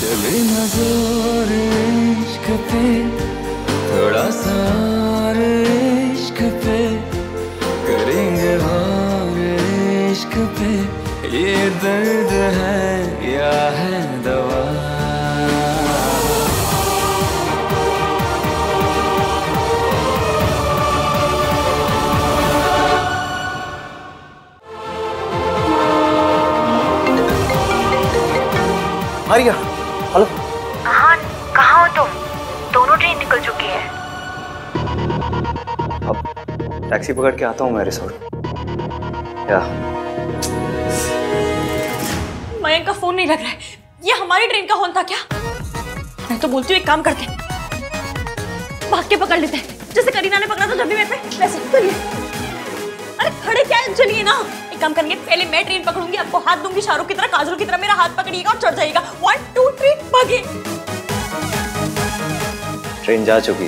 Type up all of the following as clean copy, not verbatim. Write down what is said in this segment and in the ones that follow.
चले ना जोर इश्क पे, थोड़ा सा और इश्क पे, करेंगे और इश्क पे, ये दर्द है या है दवा। आर्या, हेलो। हाँ, कहाँ हो तुम? दोनों ट्रेन निकल चुकी है। अब टैक्सी पकड़ के आता हूँ मैं रिसोर्ट। क्या? मयंक का फोन नहीं लग रहा है। ये हमारी ट्रेन का फोन था क्या? मैं तो बोलती हूँ एक काम करते हैं, भाग के पकड़ लेते हैं, जैसे करीना ने पकड़ा था जब भी मेरे पे, वैसे चलिए। अरे खड़े क्या है, चलिए ना। एक काम करेंगे, पहले मैं ट्रेन पकड़ूंगी, आपको हाथ दूंगी, शाहरुख की तरह, काजल की तरह मेरा हाथ पकड़िएगा और चढ़ जाइएगा। 1 2 3 भागे। ट्रेन जा चुकी।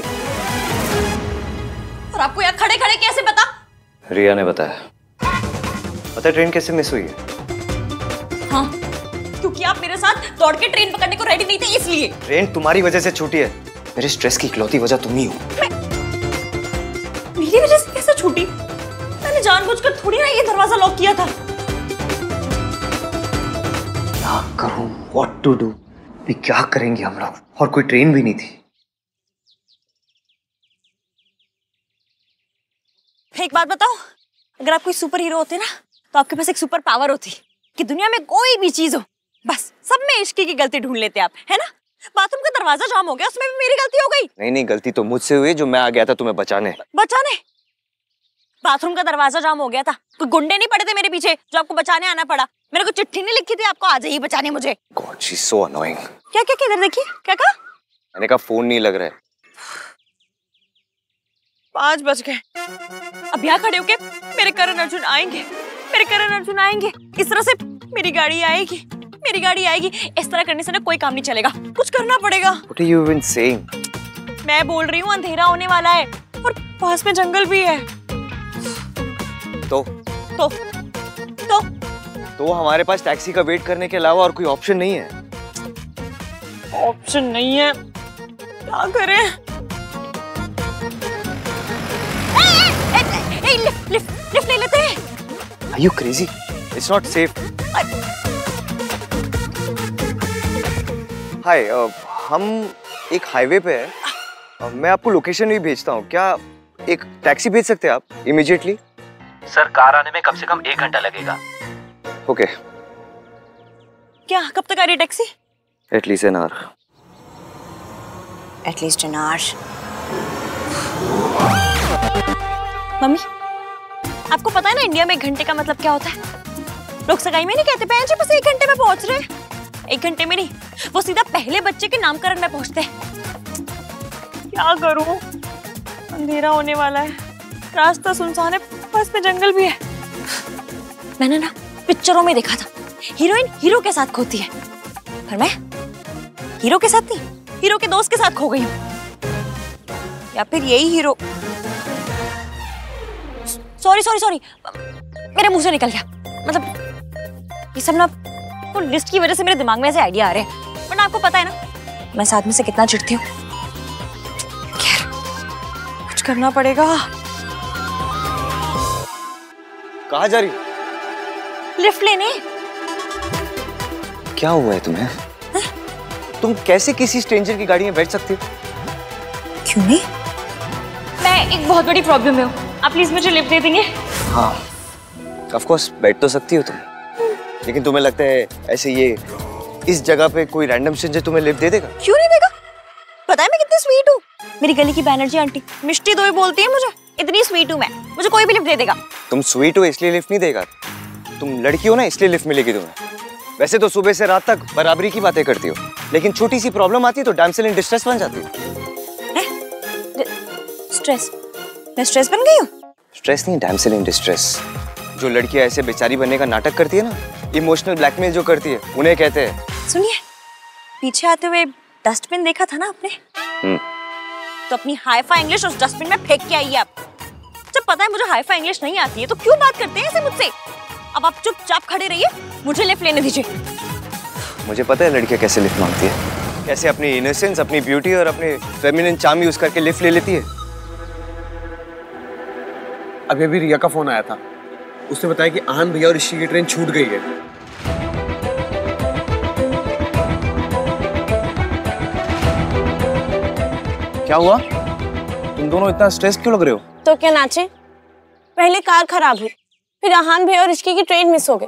और आपको यहाँ खड़े खड़े कैसे पता? रिया ने बताया। पता है ट्रेन कैसे मिस हुई है? हाँ, क्योंकि आप मेरे साथ दौड़ के ट्रेन पकड़ने को रेडी नहीं थे, इसलिए। ट्रेन तुम्हारी वजह से छूटी है। मेरे स्ट्रेस की इकलौती वजह तुम ही हो। मेरी वजह से कैसे छूटी? मैंने जानबूझकर थोड़ी ना ये दरवाजा लॉक किया था। क्या करूं? What to do? भी क्या करेंगे हम लोग? और कोई ट्रेन भी नहीं थी। एक बात बताओ, अगर आप कोई सुपर हीरो होते ना, तो आपके पास एक सुपर पावर होती कि दुनिया में कोई भी चीज हो, बस सब में इश्क की गलती ढूंढ लेते आप, है ना? बाथरूम का दरवाजा जाम हो गया, उसमें भी मेरी गलती हो गई। नहीं नहीं, गलती तो मुझसे हुई, जो मैं आ गया था तुम्हें बचाने। बचाने? बाथरूम का दरवाजा जाम हो गया था, कोई गुंडे नहीं पड़े थे मेरे पीछे जो आपको बचाने आना पड़ा। मेरे को चिट्ठी नहीं लिखी थी आपको आज ही बचाने मुझे। God, she's so annoying. क्या क्या क्या, इधर देखिए, क्या कहा? मैंने कहा फोन नहीं लग रहा है। 5 बज गए। अब यहाँ खड़े होके मेरे करण अर्जुन आएंगे, मेरे करण अर्जुन आएंगे, इस तरह से मेरी गाड़ी आएगी, मेरी गाड़ी आएगी। इस तरह करने से ना कोई काम नहीं चलेगा, कुछ करना पड़ेगा। What are you even saying? मैं बोल रही हूँ अंधेरा होने वाला है और पास में जंगल भी है। तो हमारे पास टैक्सी का वेट करने के अलावा और कोई ऑप्शन नहीं है। ऑप्शन नहीं है, क्या करें? लिफ्ट ले लेते हैं। Are you crazy? It's not safe. हाय, हम एक हाईवे पे है। मैं आपको लोकेशन भी भेजता हूँ। क्या एक टैक्सी भेज सकते हैं आप इमीडिएटली? सर, कार आने में कम से कम 1 घंटा लगेगा। ओके। क्या कब तक आ रही taxi? At least an hour. At least an hour. Mummy, आपको पता है ना इंडिया में 1 घंटे का मतलब क्या होता है? लोग सगाई में नहीं कहते बहन जी बस 1 घंटे में पहुंच रहे हैं। 1 घंटे में नहीं, वो सीधा पहले बच्चे के नामकरण में पहुंचते हैं। क्या करूं, अंधेरा होने वाला है, रास्ता सुनसान है, पास में जंगल भी है। मैंने ना पिक्चरों में देखा था, हीरोइन हीरो के साथ खोती है, पर मैं हीरो के साथ नहीं, हीरो के दोस्त के साथ खो गई हूँ। या फिर यही हीरो, सॉरी, मेरे मुंह से निकल गया। मतलब ये सब ना वो लिस्ट की वजह से मेरे दिमाग में ऐसे आइडिया आ रहे हैं, वरना आपको पता है ना मैं साथ में से कितना चिढ़ती हूँ। खैर, कुछ करना पड़ेगा। कहाँ जा रही हो? लिफ्ट लेने। क्या हुआ है तुम्हें? तुम कैसे किसी स्ट्रेंजर की गाड़ी में बैठ सकती हो? क्यों नहीं? मैं एक बहुत बड़ी प्रॉब्लम में हूँ, आप प्लीज मुझे लिफ्ट दे देंगे? हाँ, ऑफ कोर्स बैठ तो सकती हो तुम, लेकिन तुम्हें लगता है ऐसे ये इस जगह पे कोई रैंडम स्ट्रेंजर तुम्हें लिफ्ट दे देगा? क्यों नहीं देगा? पता है मैं कितनी स्वीट हूँ। मेरी गली की बैनर्जी आंटी मिष्टी दोई बोलती है मुझे, इतनी स्वीट हूँ मैं, मुझे कोई भी लिफ्ट दे देगा। तुम स्वीट हो इसलिए लिफ्ट नहीं देगा, तुम लड़की हो ना इसलिए लिफ्ट मिलेगी तुम्हें। वैसे तो सुबह से रात तक बराबरी की बातें करती हो, लेकिन छोटी सी प्रॉब्लम आती है तो डैमसेल इन डिस्ट्रेस बन जाती हो। स्ट्रेस? मैं स्ट्रेस बन गई हूँ? स्ट्रेस नहीं, डैमसेल इन डिस्ट्रेस। जो लड़कियां ऐसे बेचारी बनने का नाटक करती है ना, इमोशनल ब्लैकमेल जो करती है, उन्हें कहते हैं। सुनिए, पीछे आते हुए डस्टबिन देखा था ना आपने? तो अपनी हाई-फाई इंग्लिश उस डस्टबिन में फेंक के आइए आप। जब पता है मुझे हाई-फाई इंग्लिश नहीं आती है तो क्यों बात करते हैं ऐसे मुझसे? अब आप चुपचाप खड़े रहिए, मुझे लिफ्ट लेने दीजिए। मुझे पता है लड़कियां कैसे लिफ्ट मांगती है, कैसे अपनी इनोसेंस, अपनी ब्यूटी और अपने फेमिनिन चार्म यूज करके लिफ्ट ले लेती है। अभी अभी रिया का फोन आया था, उसने बताया कि आहान भैया और ऋषि की ट्रेन छूट गई है। क्या हुआ? तुम दोनों इतना स्ट्रेस क्यों लग रहे हो? तो क्या नाचे? पहले कार खराब हुई, फिर आहान भैया और ऋषि की ट्रेन मिस हो गई।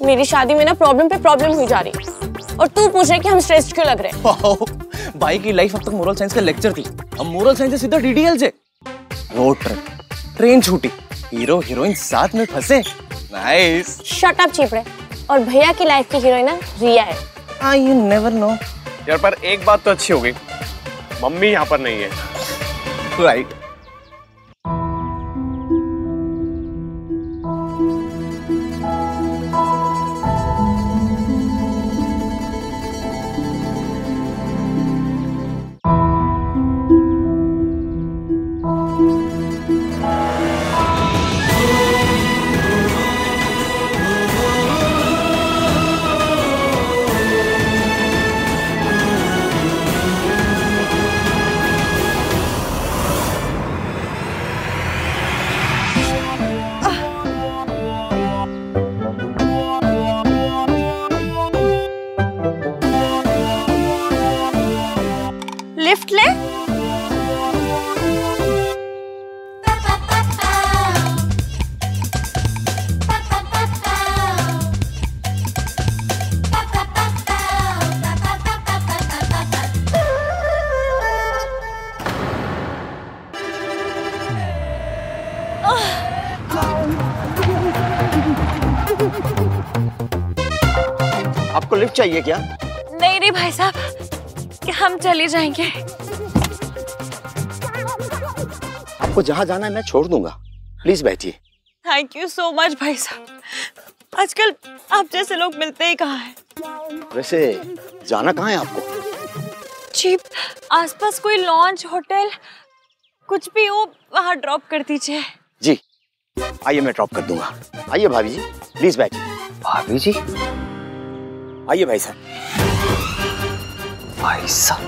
मेरी शादी में ना प्रॉब्लम पे प्रॉब्लम हुई जा रही है, और तू पूछ रहे कि हम स्ट्रेस्ड क्यों लग रहे हैं। भाई की लाइफ अब तक मोरल साइंस का लेक्चर थी, अब मोरल साइंस से सीधा डीडीएल से। रोड ट्रिप, ट्रेन छूटी, हीरो हीरोइन साथ में फंसे। नाइस। शट अप चीपड़े। और भैया की लाइफ की हीरोइन ना रिया है। You never know. यार पर एक बात तो अच्छी हो गई, मम्मी यहाँ पर नहीं है। राइट। लिफ्ट ले। आपको लिफ्ट चाहिए क्या? नहीं नहीं भाई साहब, हम चले जाएंगे। आपको जहाँ जाना है मैं छोड़ दूंगा, प्लीज बैठिए। थैंक यू सो मच भाई साहब। आजकल आप जैसे लोग मिलते ही कहाँ हैं। वैसे जाना कहाँ है आपको? चीप, आसपास कोई लॉन्च, होटल, कुछ भी हो वहाँ ड्रॉप कर दीजिए। जी आइए, मैं ड्रॉप कर दूंगा। आइए भाभी जी, प्लीज बैठिए। भाभी जी? आइए भाई साहब। भाई साहब,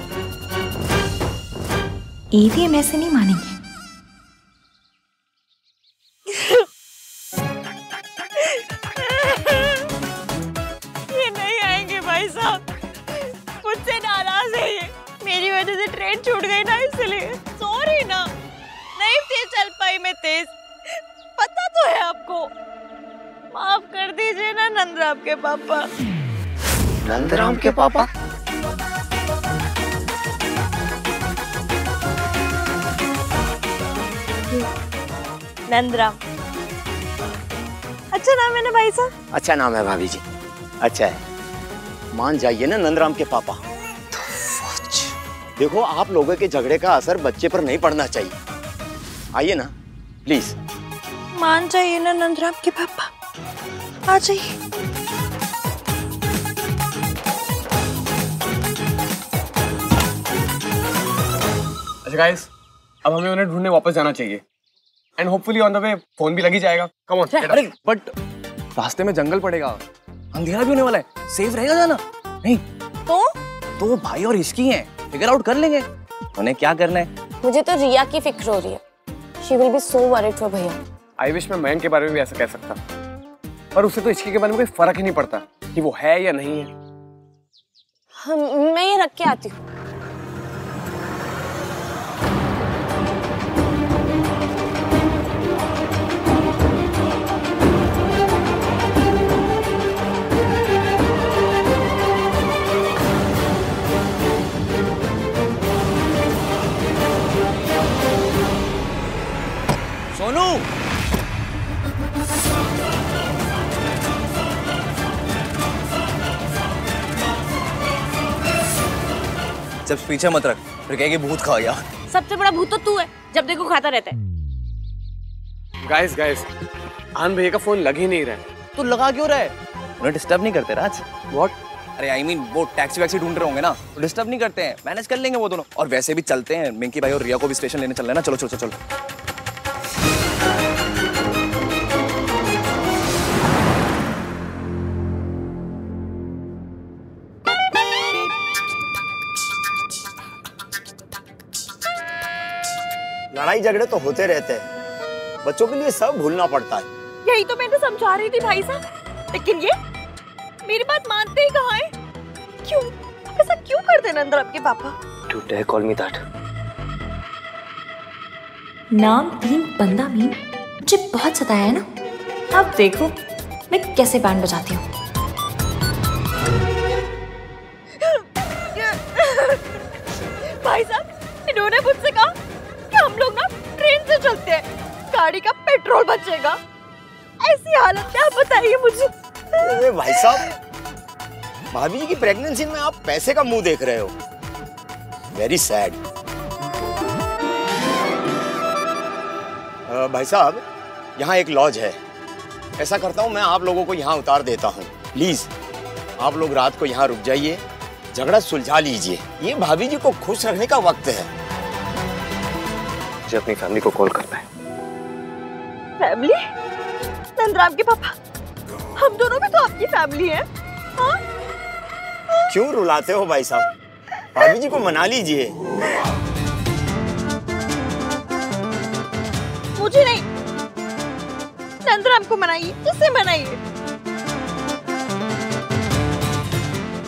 ईवीएम ऐसे नहीं मानेंगे। ये नहीं आएंगे भाई साहब, मुझसे नाराज है ये। मेरी वजह से ट्रेन छूट गई ना, इसलिए सॉरी ना। नहीं थी चल पाई मैं तेज, पता तो है आपको। माफ कर दीजिए ना नंदराम के पापा। नंदराम के पापा? नंदराम अच्छा नाम है ना भाई साहब? अच्छा नाम है भाभी जी, अच्छा है। मान जाइए ना नंदराम के पापा। देखो आप लोगों के झगड़े का असर बच्चे पर नहीं पड़ना चाहिए। आइए ना प्लीज। मान जाइए ना नंदराम के पापा, आ जाइए। अच्छा गाइस, अब हमें उन्हें ढूंढने वापस जाना चाहिए। And hopefully on the way phone भी लगी जाएगा। Come on. अरे बट रास्ते में जंगल पड़ेगा, अंधेरा भी होने वाला है, सेफ रहेगा जाना? नहीं तो भाई और इसकी हैं, फिगर आउट कर लेंगे उन्हें क्या करना है। मुझे तो रिया की फिक्र हो रही है। She will be so worried for भैया। आई विश मैं मयंक के बारे में भी ऐसा कह सकता, पर उससे तो इसकी के बारे में कोई फर्क ही नहीं पड़ता कि वो है या नहीं है। मैं ये रख के आती हूँ। सोनू, जब पीछे मत रख, फिर कहेगी भूत खा गया। सबसे बड़ा भूत तो तू है, जब देखो खाता रहता है। गाइस आहान भैया का फोन लग ही नहीं रहा है। तू लगा क्यों रहा है? उन्हें डिस्टर्ब नहीं करते राज? व्हाट? अरे आई मीन वो टैक्सी वैक्सी ढूंढ रहे होंगे ना, तो डिस्टर्ब नहीं करते हैं, मैनेज कर लेंगे वो दोनों। और वैसे भी चलते हैं, मिंकी भाई और रिया को भी स्टेशन लेने चल रहे हैं ना। चलो चलो चलो। लड़ाई झगड़े तो होते रहते हैं, बच्चों के लिए सब भूलना पड़ता है। यही तो मैंने समझा रही थी भाई साहब, लेकिन ये मेरी बात मानते ही कहाँ है? क्यों ऐसा क्यों करते नंदर आपके पापा? You dare call me that? नाम तीन बंदा मीन मुझे बहुत सताया है ना। अब देखो मैं कैसे बैंड बजाती हूँ। भाई साहब इन्होंने मुझसे कहा कि हम लोग ना ट्रेन से चलते हैं, गाड़ी का पेट्रोल बचेगा। ऐसी हालत क्या बताइए मुझे। अरे भाई साहब, भाभी जी की प्रेगनेंसी में आप पैसे का मुंह देख रहे हो। Very sad. भाई साहब, यहाँ एक लॉज है। ऐसा करता हूँ मैं आप लोगों को यहाँ उतार देता हूँ। प्लीज आप लोग रात को यहाँ रुक जाइए, झगड़ा सुलझा लीजिए। ये भाभी जी को खुश रखने का वक्त है। मुझे अपनी फैमिली को कॉल करना है। फैमिली? नंदराम के पापा, हम दोनों भी तो आपकी फैमिली है। हाँ? क्यों रुलाते हो भाई साहब? भाभी जी को मना लीजिए। मुझे नहीं, नंदराम को मनाइए। किससे मनाइए?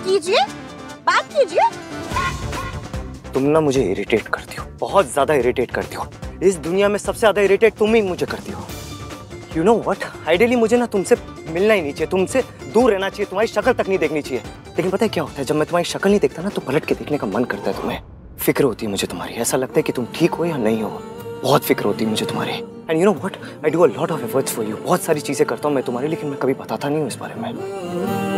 कीजिए, बात कीजिए। तुम ना मुझे इरिटेट करती हो, बहुत ज्यादा इरिटेट करती हो। इस दुनिया में सबसे ज्यादा इरिटेट तुम ही मुझे करती हो। You know what? आइडियली मुझे ना तुमसे मिलना ही नहीं चाहिए, तुमसे दूर रहना चाहिए, तुम्हारी शक्ल तक नहीं देखनी चाहिए। लेकिन पता है क्या होता है, जब मैं तुम्हारी शक्ल नहीं देखता ना तो पलट के देखने का मन करता है तुम्हें। फिक्र होती है मुझे तुम्हारी, ऐसा लगता है कि तुम ठीक हो या नहीं हो। बहुत फिक्र होती है मुझे तुम्हारी। And you know what, I do a lot of efforts for you. बहुत सारी चीजें करता हूँ मैं तुम्हारी, लेकिन मैं कभी बताता नहीं हूँ इस बारे में।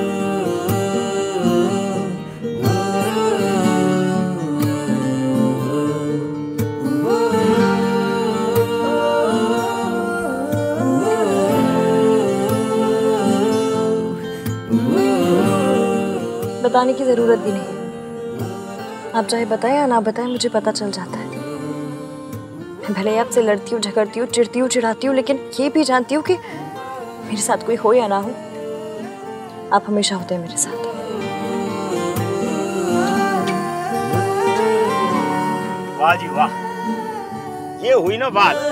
बताने की जरूरत भी नहीं है। आप चाहे बताएं या ना बताएं, मुझे पता चल जाता है। मैं भले ही आपसे लड़ती हूँ, झगड़ती हूँ, चिढ़ती हूँ, चिढ़ाती हूँ, लेकिन ये भी जानती हूँ कि मेरे साथ कोई हो या ना हो, आप हमेशा होते हैं मेरे साथ। वाह जी वाह, ये हुई ना बात।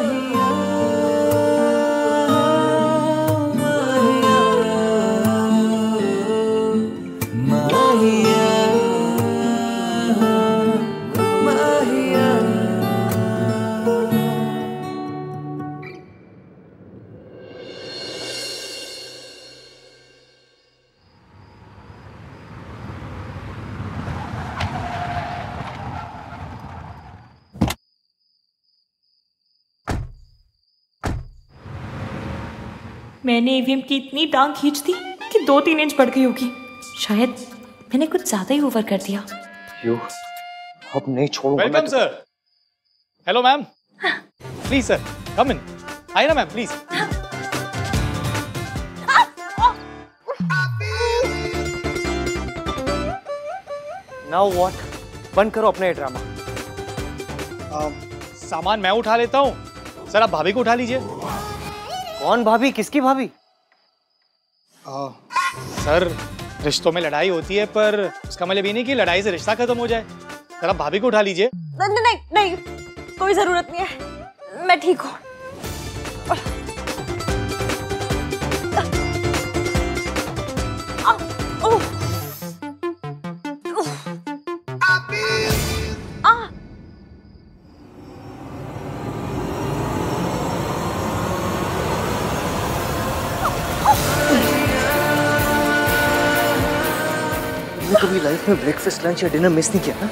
मैंने ईवीएम की इतनी टांग खींच दी कि 2-3 इंच बढ़ गई होगी। शायद मैंने कुछ ज्यादा ही ओवर कर दिया। यू अब नहीं छोड़ूंगा। Welcome sir. Hello ma'am. Please sir come in. आइए ना मैम प्लीज। Now what? बंद करो अपना ये ड्रामा। सामान मैं उठा लेता हूँ, सर आप भाभी को उठा लीजिए। कौन भाभी? किसकी भाभी? सर रिश्तों में लड़ाई होती है, पर उसका मतलब ये नहीं कि लड़ाई से रिश्ता खत्म हो जाए। सर आप भाभी को उठा लीजिए। नहीं नहीं नहीं, कोई जरूरत नहीं है, मैं ठीक हूँ। कभी लाइफ में ब्रेकफास्ट, लंच या डिनर मिस नहीं किया ना?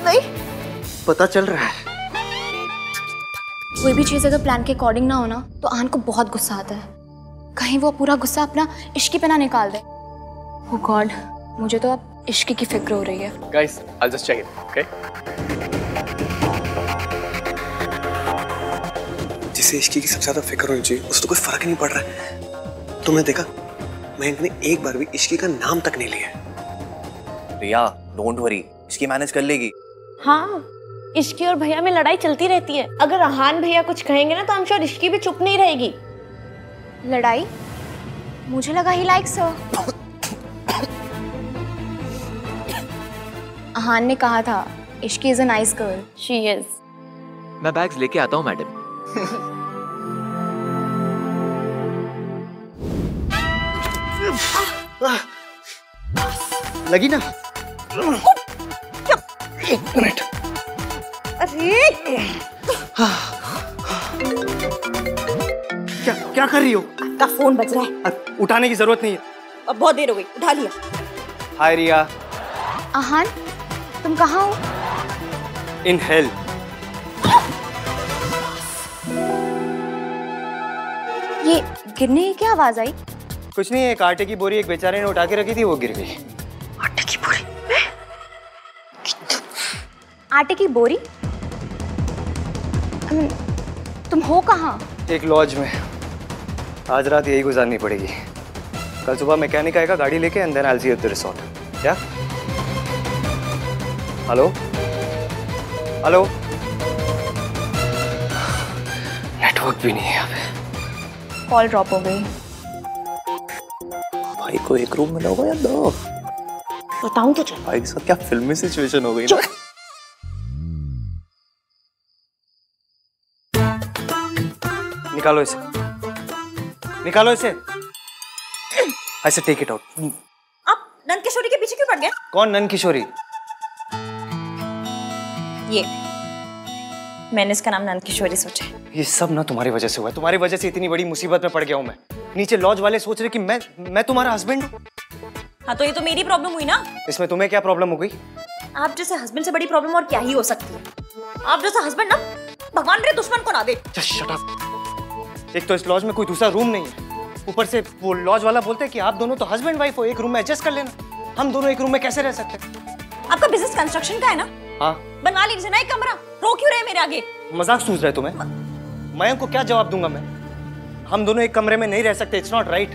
नहीं। पता चल रहा है। कोई भी चीज अगर प्लान के अकॉर्डिंग ना हो ना तो आन को बहुत गुस्सा आता है। कहीं वो पूरा गुस्सा अपना इश्की पे ना निकाल दे। ओह गॉड, मुझे तो अब इश्की की फिक्र हो रही है। Guys, I'll just check it, okay? जिसे इश्की की सबसे ज्यादा फिक्र होनी चाहिए उसे तो कोई फर्क नहीं पड़ रहा है। तुमने देखा, मयंक ने एक बार भी इश्की का नाम तक नहीं लिया। रिया, डोंट वरी, इश्की मैनेज कर लेगी। हाँ, इश्की और भैया में लड़ाई चलती रहती है। अगर अहान भैया कुछ कहेंगे ना तो हम श्योर इश्की भी चुप नहीं रहेगी। लड़ाई? मुझे लगा ही लाइक्स हो। अहान ने कहा था Ishki is a nice girl. She is. मैं बैग्स लेके आता हूँ मैडम। लगी ना? एक मिनट। अरे क्या क्या कर रही हो? आपका फोन बज रहा है। उठाने की जरूरत नहीं है। अब बहुत देर हो गई, उठा लिया। हाय रिया। आहान, तुम कहाँ हो? In hell. ये गिरने की क्या आवाज आई? कुछ नहीं, एक आटे की बोरी एक बेचारे ने उठा के रखी थी, वो गिर गई। आटे की बोरी? आटे की बोरी? तुम हो कहाँ? एक लॉज में। आज रात यही गुजारनी पड़ेगी। कल सुबह मैकेनिक आएगा गाड़ी लेके, and then I will see you at the resort. क्या? Hello hello. नेटवर्क भी नहीं है यहाँ पे। कॉल ड्रॉप हो गई। भाई को एक रूम मिला होगा या दो? बताऊं तो चल। भाई के साथ क्या फिल्मी सिचुएशन हो गई ना। निकालो इसे, निकालो इसे। ऐसे टेक इट आउट। आप नंद किशोरी के पीछे क्यों पड़ गए? कौन नंद किशोरी? ये मैंने इसका नाम नंद किशोरी सोचा है। ये सब ना तुम्हारी वजह से हुआ है। तुम्हारी वजह से इतनी बड़ी मुसीबत में पड़ गया हूँ मैं। नीचे लॉज वाले सोच रहे कि मैं तुम्हारा हस्बैंड हूँ। हाँ तो ये तो मेरी प्रॉब्लम हुई ना। इसमें तुम्हें क्या प्रॉब्लम हो गई? आप जैसे हस्बैंड से बड़ी प्रॉब्लम और क्या ही हो सकती है। आप जैसा हस्बैंड ना भगवान मेरे दुश्मन को ना दे। Shut up. एक तो इस लॉज में कोई दूसरा रूम नहीं है, ऊपर से वो लॉज वाला बोलते हैं कि आप दोनों तो हस्बैंड वाइफ हो, एक रूम में एडजस्ट कर लेना। हम दोनों एक रूम में कैसे रह सकते हैं? आपका बिजनेस कंस्ट्रक्शन का है ना? हाँ। बनवा लीजिए ना एक कमरा। रो क्यों रहे मेरे आगे? मजाक सूझ रहा है तुम्हें? मयंक को क्या जवाब दूंगा मैं? हम दोनों एक कमरे में नहीं रह सकते। It's not right.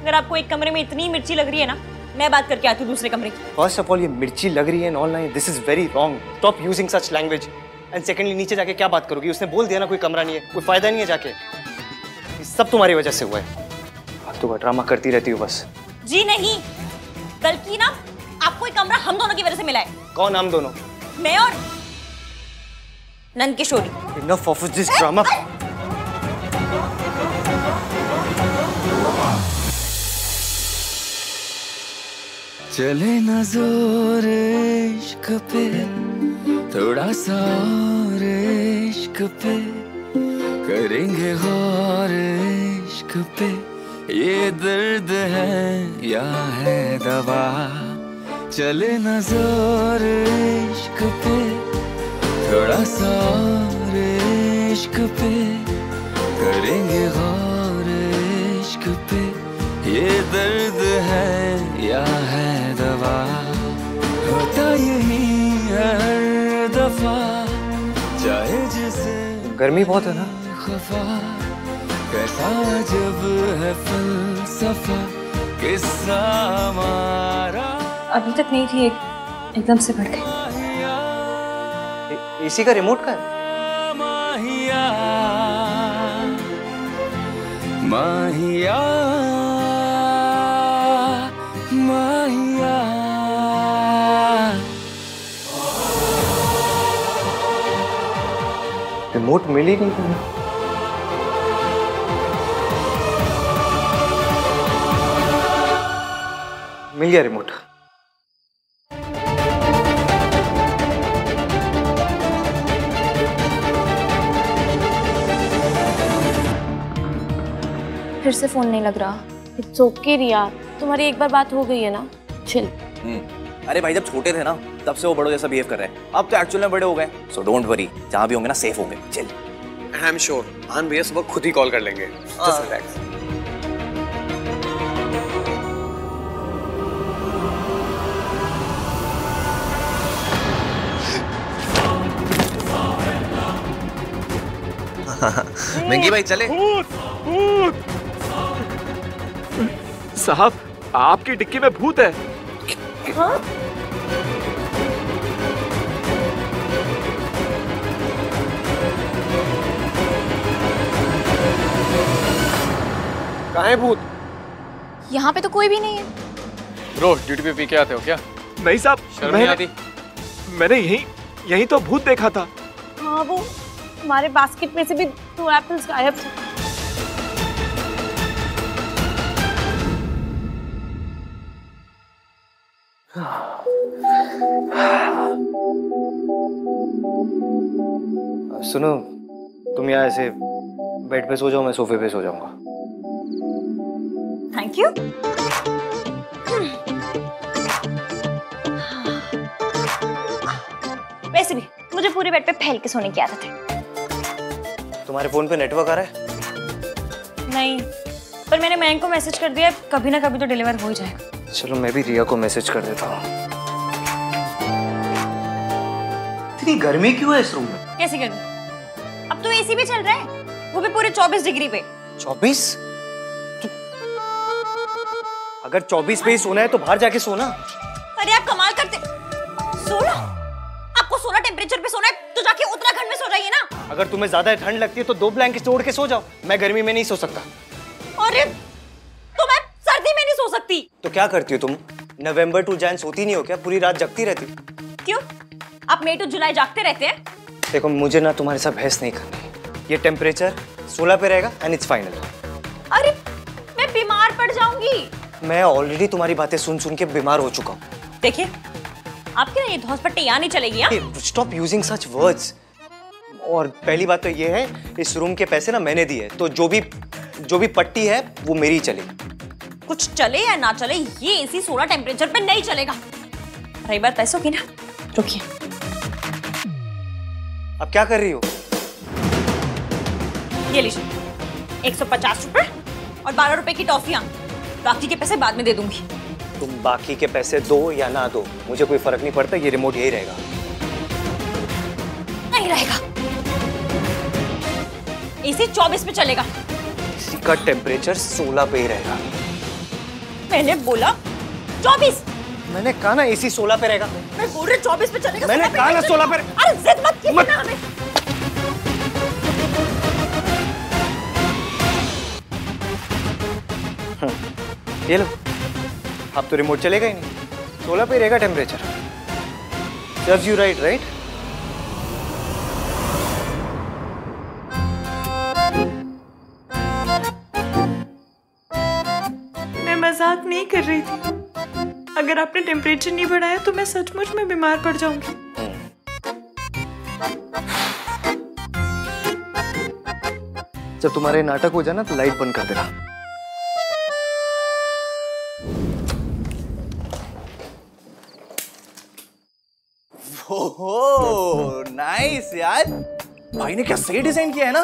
अगर आपको एक कमरे में इतनी मिर्ची लग रही है ना, मैं बात करके आती हूँ दूसरे कमरे की। फर्स्ट ऑफ ऑल ये मिर्ची लग रही है and all nine, this is very wrong. Stop using such language. And secondly, नीचे जाके क्या बात करोगी? उसने बोल दिया ना कोई कमरा नहीं है, कोई फायदा नहीं है जाके। ये सब तुम्हारी वजह से हुआ है। तो ड्रामा करती रहती हो बस। जी नहीं, बल्कि ना आपको एक कमरा हम दोनों की वजह से मिला है। कौन हम दोनों? मैं और नंद किशोरी। Enough of this drama. चले ना जोर इश्क पे, थोड़ा सा और इश्क पे, करेंगे गौर इश्क पे। ये दर्द है या है दवा? चले ना जोर इश्क पे, थोड़ा सा और इश्क पे, करेंगे गौर इश्क पे। ये दर्द है या है दवा? होता यही हर दफा, चाहे जिसे गर्मी बहुत है ना। खफा, कैसा जब है फलसफा, किस्सा हमारा। अभी तक नहीं थी, एकदम से बढ़ गई। एसी का रिमोट का है? माहिया माहिया माहिया। रिमोट मिल ही नहीं तुम्हें। मिल गया रिमोट। फिर से फोन नहीं लग रहा। इट्स ओके रिया, तुम्हारी एक बार बात हो गई है ना, चिल। अरे भाई जब छोटे थे ना तब से वो बड़ों जैसा बिहेव कर रहे हैं। अब तो एक्चुअल में बड़े हो गए, सो डोंट वरी, जहाँ भी होंगे ना सेफ होंगे। चिल। आई एम श्योर आन भैया सुबह खुद ही कॉल कर लेंगे। Just relax. मिंगी भाई चले। साहब, आपकी डिक्की में भूत है। हाँ? कहाँ है भूत? यहाँ पे तो कोई भी नहीं है। ब्रो, ड्यूटी पे पी के आते हो क्या? नहीं साहब, शर्म नहीं आती? मैंने यही तो भूत देखा था। हाँ, वो हमारे बास्केट में से भी 2 एप्पल्स गायब थे। सुनो, तुम यहाँ ऐसे बेड पे सो जाओ, मैं सोफे पे सो जाऊंगा। Thank you. वैसे भी मुझे पूरे बेड पे फैल के सोने की आदत है। तुम्हारे फोन पे नेटवर्क आ रहा है? नहीं, पर मैंने मयंक को मैसेज कर दिया, कभी ना कभी तो डिलीवर हो ही जाएगा। चलो मैं भी रिया को मैसेज कर देता हूँ। इतनी गर्मी क्यों है इस रूम में? कैसी गर्मी? अब तो एसी भी चल रहा है, वो भी पूरे 24 डिग्री पे। 24? अगर 24 पे ही सोना है तो बाहर जाके सोना। अरे आप कमाल करते। सोना? आपको सोना टेम्परेचर पे सोना है तो जाके उत्तराखंड में सो जाइए ना। अगर तुम्हें ज्यादा ठंड लगती है तो 2 ब्लैंकेट ओढ़ के सो जाओ। मैं गर्मी में नहीं सो सकता। अरे तो मैं सर्दी में नहीं सो सकती। तो क्या करती हो तुम? नवंबर टू जैन सोती नहीं हो क्या? पूरी रात जगती रहती? क्यों? आप मई टू जुलाई जागते रहते हैं? देखो, मुझे ना तुम्हारे साथ बहस नहीं करनी। ये टेम्परेचर 16 पे रहेगा एंड इट्स फाइनल। अरे मैं बीमार पड़ जाऊंगी। मैं ऑलरेडी तुम्हारी बातें सुन सुन के बीमार हो चुका हूँ। देखिए, आपकी ना ये धौंसपट्टी यहाँ नहीं चलेगी। Stop using such words. और पहली बात तो ये है, इस रूम के पैसे ना मैंने दिए, तो जो भी पट्टी है वो मेरी चलेगी। कुछ चले या ना चले, ये एसी 16 टेम्परेचर पे नहीं चलेगा। रही बात पैसों की ना, रुकिए। अब क्या कर रही हो? ये लीजिए 150 रुपए और 12 रुपए की टॉफियां। बाकी के पैसे बाद में दे दूंगी। तुम बाकी के पैसे दो या ना दो, मुझे कोई फर्क नहीं पड़ता। ये रिमोट यही रहेगा। नहीं रहेगा। एसी 24 पे चलेगा। इसी का टेम्परेचर 16 पे ही रहेगा। मैंने बोला 24। मैंने कहा ना एसी 16 पे रहेगा। मैं बोल रही 24 पे चलेगा। मैंने कहा ना 16 पे। अरे जिद मत कीजिए ना हमें। ये लो, अब तो रिमोट चलेगा ही नहीं। 16 पे रहेगा temperature. Serves you right, right? मैं मजाक नहीं कर रही थी। अगर आपने टेम्परेचर नहीं बढ़ाया तो मैं सचमुच में बीमार पड़ जाऊंगी। जब तुम्हारे नाटक हो जाए ना तो लाइट बंद कर देना। ओहो, नाइस यार। भाई ने क्या सही डिजाइन किया है ना।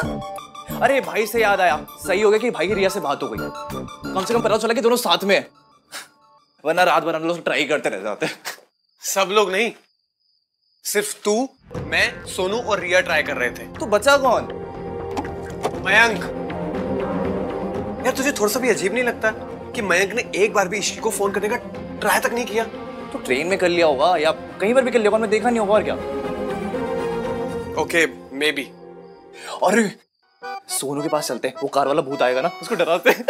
अरे भाई से याद आया, सही हो गया कि भाई की रिया से बात हो गई। कम से कम पता चला कि दोनों साथ में है, वरना रात भर हम लोग ट्राई करते रह जाते। सब लोग नहीं, सिर्फ तू, मैं, सोनू और रिया ट्राई कर रहे थे। तो बचा कौन? मयंक। यार तुझे थोड़ा सा भी अजीब नहीं लगता कि मयंक ने एक बार भी इश्की को फोन करने का ट्राई तक नहीं किया? तो ट्रेन में कर लिया होगा या कहीं पर भी कर लिया होगा, मैं देखा नहीं होगा। और क्या? Okay, may be. और सोनू के पास चलते हैं, वो कार वाला भूत आएगा ना, उसको डराते हैं।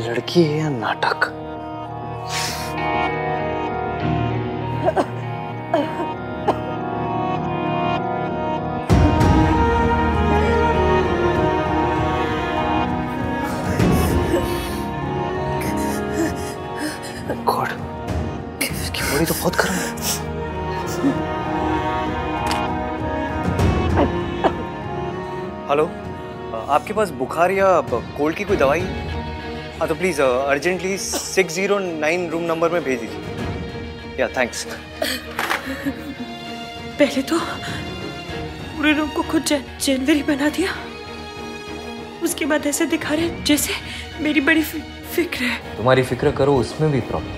लड़की है या नाटक? गॉड, इसकी बॉडी तो बहुत गर्म है। हेलो, आपके पास बुखार या कोल्ड की कोई दवाई है? हाँ तो प्लीज़ अर्जेंटली 609 रूम नंबर में भेज दीजिए। या थैंक्स। पहले तो पूरे रूम को खुद जनवरी बना दिया, उसके बाद ऐसे दिखा रहे जैसे मेरी बड़ी फिक्र है। तुम्हारी फिक्र करो, उसमें भी प्रॉब्लम।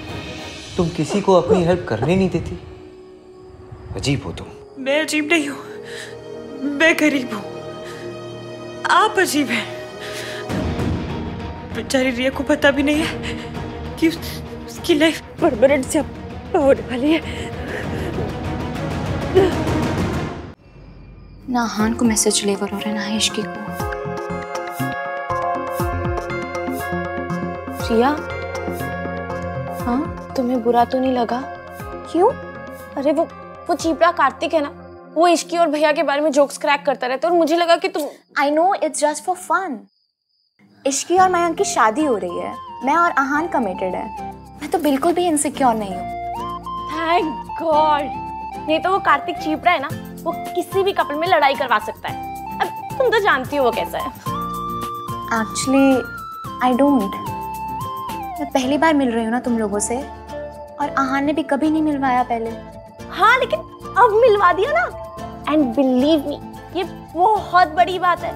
तुम किसी को अपनी हेल्प करने नहीं देती। अजीब हो तुम। मैं अजीब नहीं हूँ, मैं गरीब हूँ। आप अजीब हैं। बेचारी रिया को पता भी नहीं है कि उसकी लाइफ परमानेंट से अब होने वाली है। ना हान को मैसेज डिलीवर हो रहा है ना इश्की को। रिया, हाँ तुम्हें बुरा तो नहीं लगा? क्यों? अरे वो चीपड़ा कार्तिक है ना, वो इश्की और भैया के बारे में जोक्स क्रैक करता रहता है और मुझे लगा कि तुम। I know it's just for fun. इश्की और मयंक की शादी हो रही है, मैं और आहान कमिटेड है। मैं तो बिल्कुल भी इनसिक्योर नहीं हूँ। Thank God. नहीं तो वो कार्तिक चीपड़ा है ना, वो किसी भी कपल में लड़ाई करवा सकता है। अब तुम तो जानती हो वो कैसा है। Actually I don't. मैं पहली बार मिल रही हूँ ना तुम लोगों से, और आहान ने भी कभी नहीं मिलवाया पहले। हाँ लेकिन अब मिलवा दिया ना, एंड बिलीव मी ये बहुत बड़ी बात है।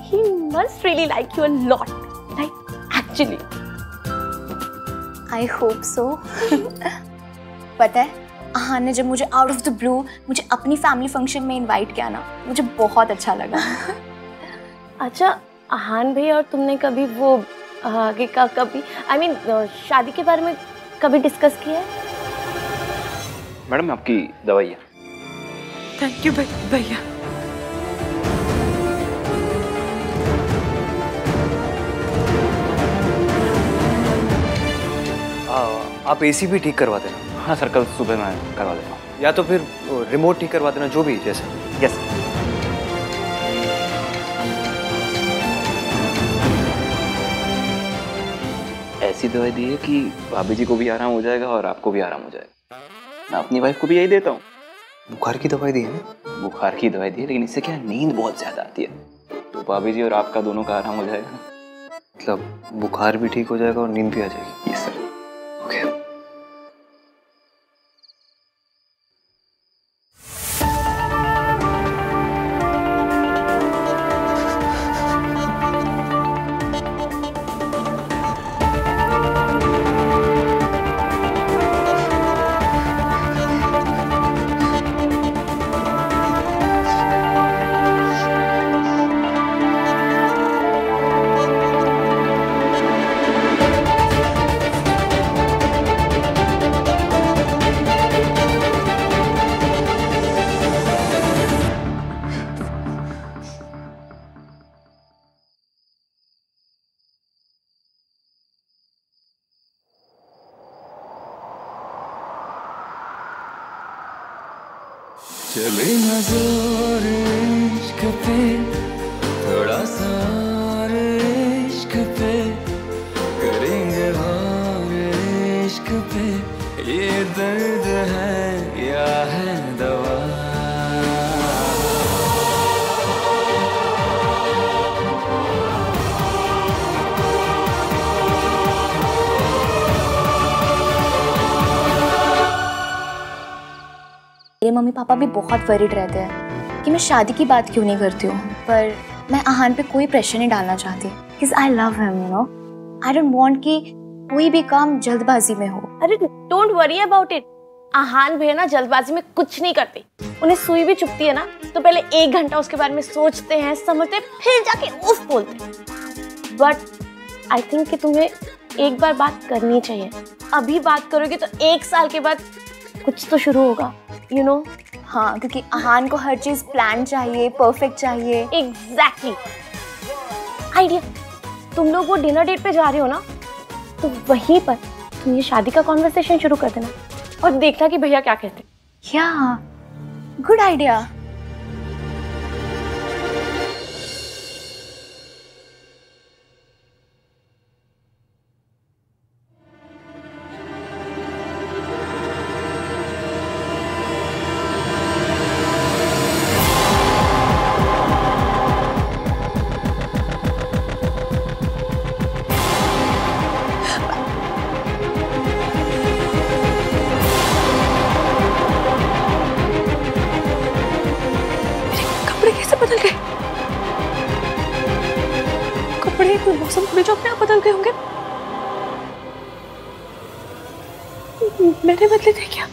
He must really like you a lot, like actually. I hope so. पता है आहान ने जब मुझे आउट ऑफ द ब्लू मुझे अपनी फैमिली फंक्शन में इनवाइट किया ना, मुझे बहुत अच्छा लगा। अच्छा आहान भैया और तुमने कभी वो आगे का कभी I mean, शादी के बारे में कभी डिस्कस किया है? मैडम आपकी दवाई है। थैंक यू भैया। आप एसी भी ठीक करवा देना। हाँ सर, कल सुबह मैं करवा देता हूँ। या तो फिर रिमोट ठीक करवा देना, जो भी जैसे। यस। ऐसी दवाई दी है कि भाभी जी को भी आराम हो जाएगा और आपको भी आराम हो जाएगा। मैं अपनी वाइफ को भी यही देता हूँ। बुखार की दवाई दी है ना? बुखार की दवाई दी है, लेकिन इससे क्या नींद बहुत ज्यादा आती है, तो भाभी जी और आपका दोनों का आराम हो जाएगा। मतलब बुखार भी ठीक हो जाएगा और नींद भी आ जाएगी? Yes sir. ओके। चले ना जोर इश्क पे, थोड़ा सा और इश्क पे, करेंगे और इश्क पे, ये दर्द है या है दवा। मेरे मम्मी पापा भी बहुत वरीड रहते हैं कि मैं शादी की बात क्यों नहीं करती हूँ, पर मैं आहान पे कोई प्रेशर नहीं डालना चाहती, because I love him, you know. I don't want कि कोई भी काम जल्दबाजी में हो। अरे डोंट वरी अबाउट इट। आहान भैया ना जल्दबाजी में कुछ नहीं करते। उन्हें सुई भी चुभती है ना, तो पहले 1 घंटा उसके बारे में सोचते हैं, समझते हैं, फिर जाके उफ बोलते हैं। बट आई थिंक कि तुम्हें एक बार बात करनी चाहिए। अभी बात करोगे तो 1 साल के बाद कुछ तो शुरू होगा, you know? हाँ, क्योंकि आहान को हर चीज प्लान चाहिए, परफेक्ट चाहिए। एग्जैक्टली। आइडिया, तुम लोग वो डिनर डेट पे जा रहे हो ना, तो वहीं पर तुम ये शादी का कॉन्वर्सेशन शुरू कर देना और देखना कि भैया क्या कहते हैं। या गुड आइडिया। बदल गए कपड़े, कोई मौसम थोड़े जो अपने आप बदल गए होंगे। मैंने बदले थे क्या?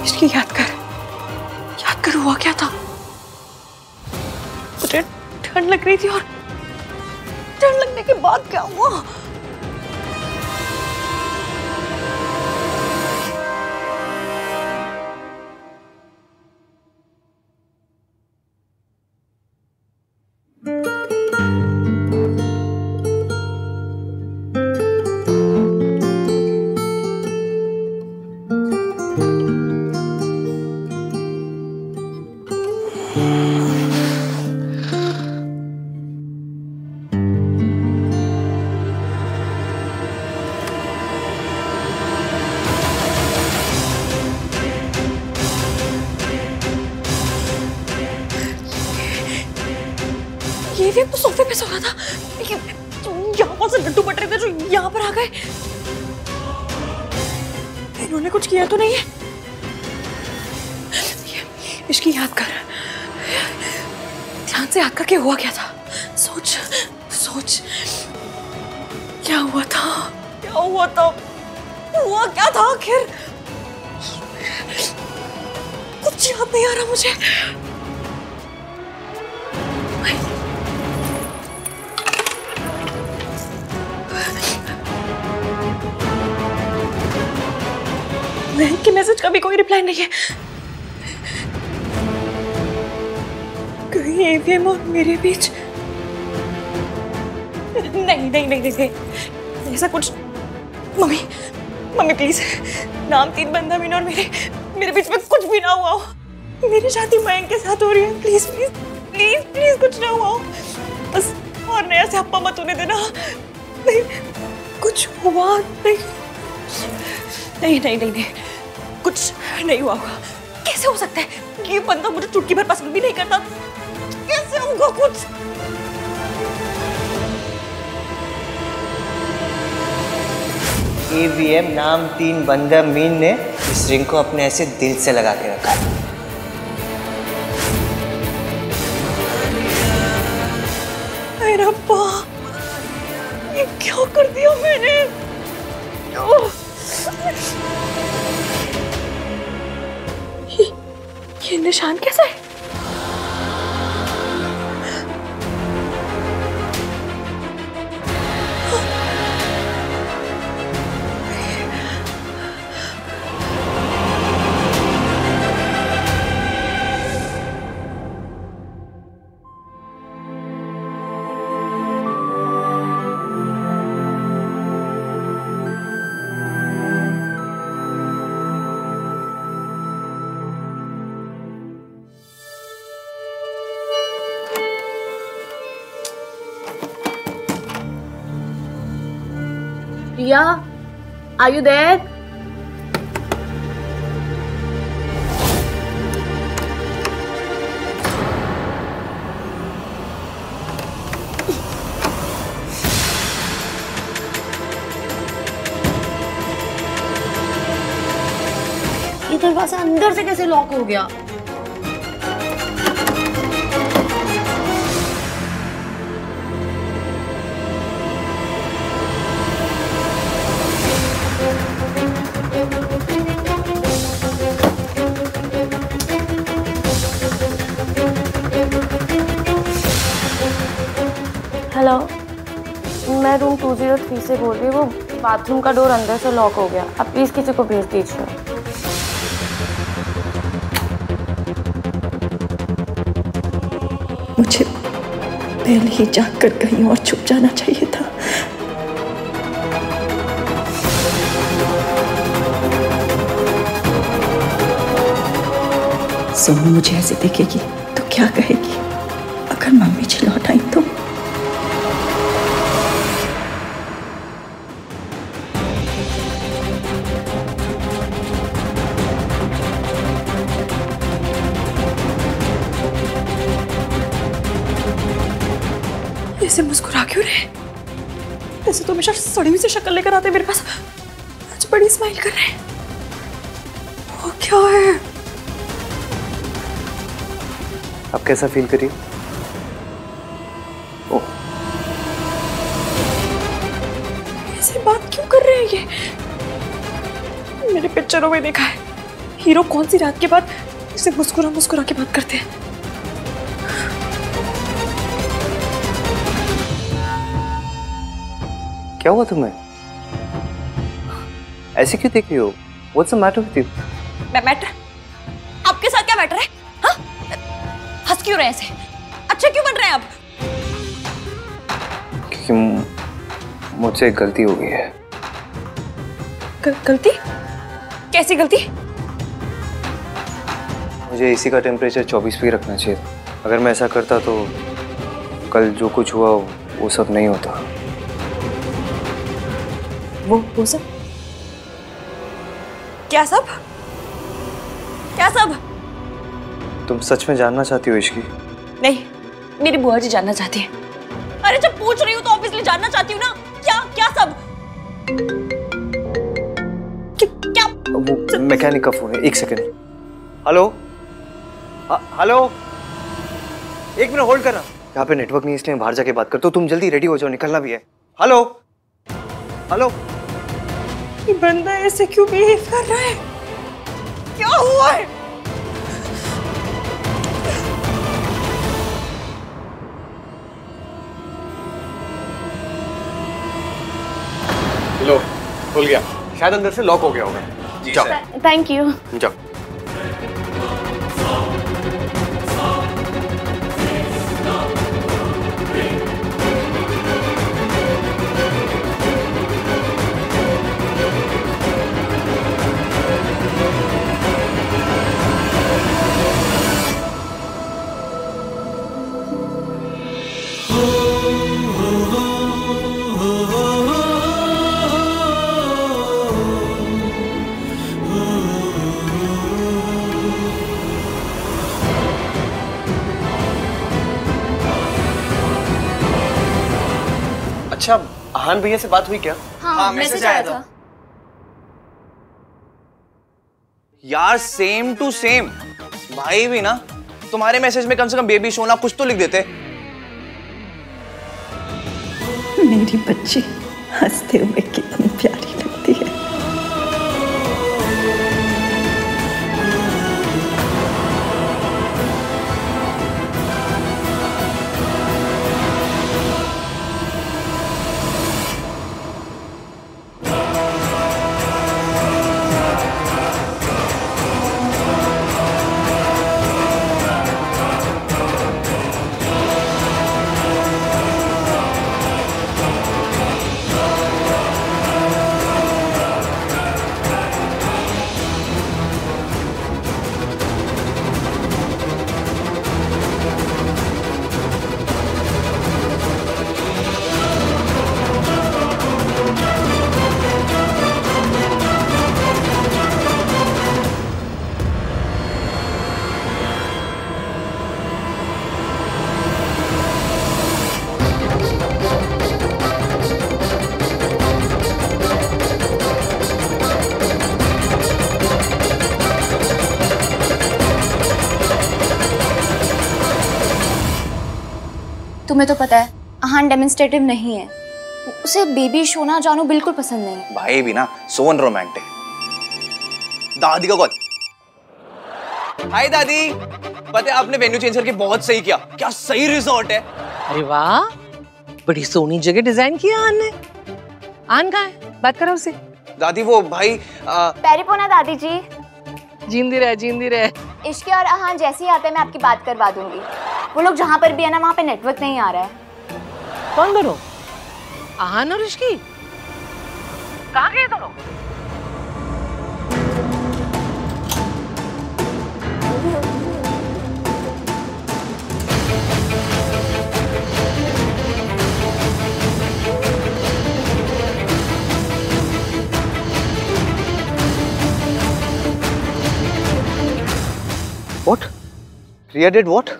इसकी याद कर हुआ क्या था? मुझे ठंड लग रही थी और ठंड लगने के बाद क्या हुआ? ये भी सोफे पे सो रहा था। यहाँ से लड्डू बट रहे थे जो यहाँ पर आ गए। इन्होंने कुछ किया तो नहीं है? इसकी याद कर, ध्यान से याद करके हुआ क्या था? सोच क्या हुआ था? हुआ क्या था आखिर? कुछ याद नहीं आ रहा मुझे। महक के मैसेज का भी कोई रिप्लाई नहीं है। कहीं एवीएम और मेरे बीच नहीं ऐसा कुछ। मम्मी प्लीज, नाम 3 बंदा मीना और मेरे बीच में कुछ भी ना हुआ हो। मेरी शादी मयंक के साथ हो रही है। प्लीज कुछ ना हुआ हो। बस और नया से हप्पा मत होने देना। नहीं, कुछ हुआ नहीं। कुछ नहीं हुआ होगा। कैसे हो सकता है? ये बंदा मुझे चुटकी भर पसंद भी नहीं करता। कैसे होगा कुछ? एवीएम नाम 3 बंदा मीन ने इस रिंग को अपने ऐसे दिल से लगा के रखा है। अरे रब्बा, ये क्या कर दिया मैंने? ये निशान कैसा है? Priya, are you there? ये दरवाजा अंदर से कैसे लॉक हो गया? हेलो, मैं रूम 203 से बोल रही हूँ। वो बाथरूम का डोर अंदर से लॉक हो गया। आप प्लीज किसी को भेज दीजिए। मुझे पहले ही जाकर कहीं और छुप जाना चाहिए था। सोनू मुझे ऐसे देखेगी तो क्या कहेगी? अगर मम्मी जी लौट आई तो? ऐसे मुस्कुरा क्यों रहे? ऐसे तो हमेशा सड़ी हुई से शक्ल लेकर आते मेरे पास। आज बड़ी स्माइल कर रहे हैं। वो क्या है? आप कैसा फील करिए? ओह, ऐसे बात क्यों कर रहे हैं ये? मैंने पिक्चरों में देखा है, हीरो कौन सी रात के बाद इसे मुस्कुरा मुस्कुरा के बात करते हैं। क्या हुआ तुम्हें? ऐसे क्यों देख रही हो? What's the matter with you? Matter? आपके साथ क्या मैटर है? हाँ? हंस क्यों रहे हैं ऐसे? अच्छा क्यों बन रहे हैं आप? क्योंकि मुझसे एक गलती हो गई है। गलती? कैसी गलती? मुझे एसी का टेम्परेचर 24 पे रखना चाहिए। अगर मैं ऐसा करता तो कल जो कुछ हुआ वो सब नहीं होता। वो सब? क्या सब? क्या सब? तुम सच में जानना चाहती हो इश्की? नहीं, मेरी बुआ जी जानना चाहती है। अरे जब पूछ रही हूँ तो ऑब्वियसली जानना चाहती हूँ ना। क्या सब? क्या? वो मैकेनिक का फोन है, एक सेकंड। हेलो? हेलो? एक मिनट होल्ड करना। यहाँ पे नेटवर्क नहीं इसलिए बाहर जाके बात करता हूँ। तुम जल्दी रेडी हो जाओ, निकलना भी है। हेलो? हेलो? ये बंदा ऐसे क्यों बिहेव कर रहा है? क्या हुआ है? लो, खुल गया। शायद अंदर से लॉक हो गया होगा। जी जाओ। Thank you. जाओ। अच्छा, आहान भैया से बात हुई क्या? हाँ, मैसेज आया था। यार सेम टू सेम। भाई भी ना तुम्हारे मैसेज में कम से कम बेबी सोना कुछ तो लिख देते। मेरी बच्ची हंसते हुए कितनी प्यारी लगती है। तुम्हें तो पता है आहान डेमोन्स्ट्रेटिव नहीं है। उसे बेबी सोना जानू बिल्कुल पसंद नहीं है। भाई भी ना सोन रोमांटिक। दादी का कॉल। हाय दादी, पता है आपने वेन्यू चेंज करके बहुत सही किया। क्या सही रिजॉर्ट है। अरे वाह, बड़ी सोनी जगह डिजाइन किया आन ने। आन कहाँ है? बात करो उससे। दादी वो भाई पैरिपोना दादी जी। जींदी रहे, जींदी रहे। इश्की और आहान जैसे ही आते हैं मैं आपकी बात करवा दूंगी। वो लोग जहाँ पर भी है ना वहाँ पे नेटवर्क नहीं आ रहा है। कौन दोनों? आहान और इश्की? कहाँ गए दोनों? What? Riya did what?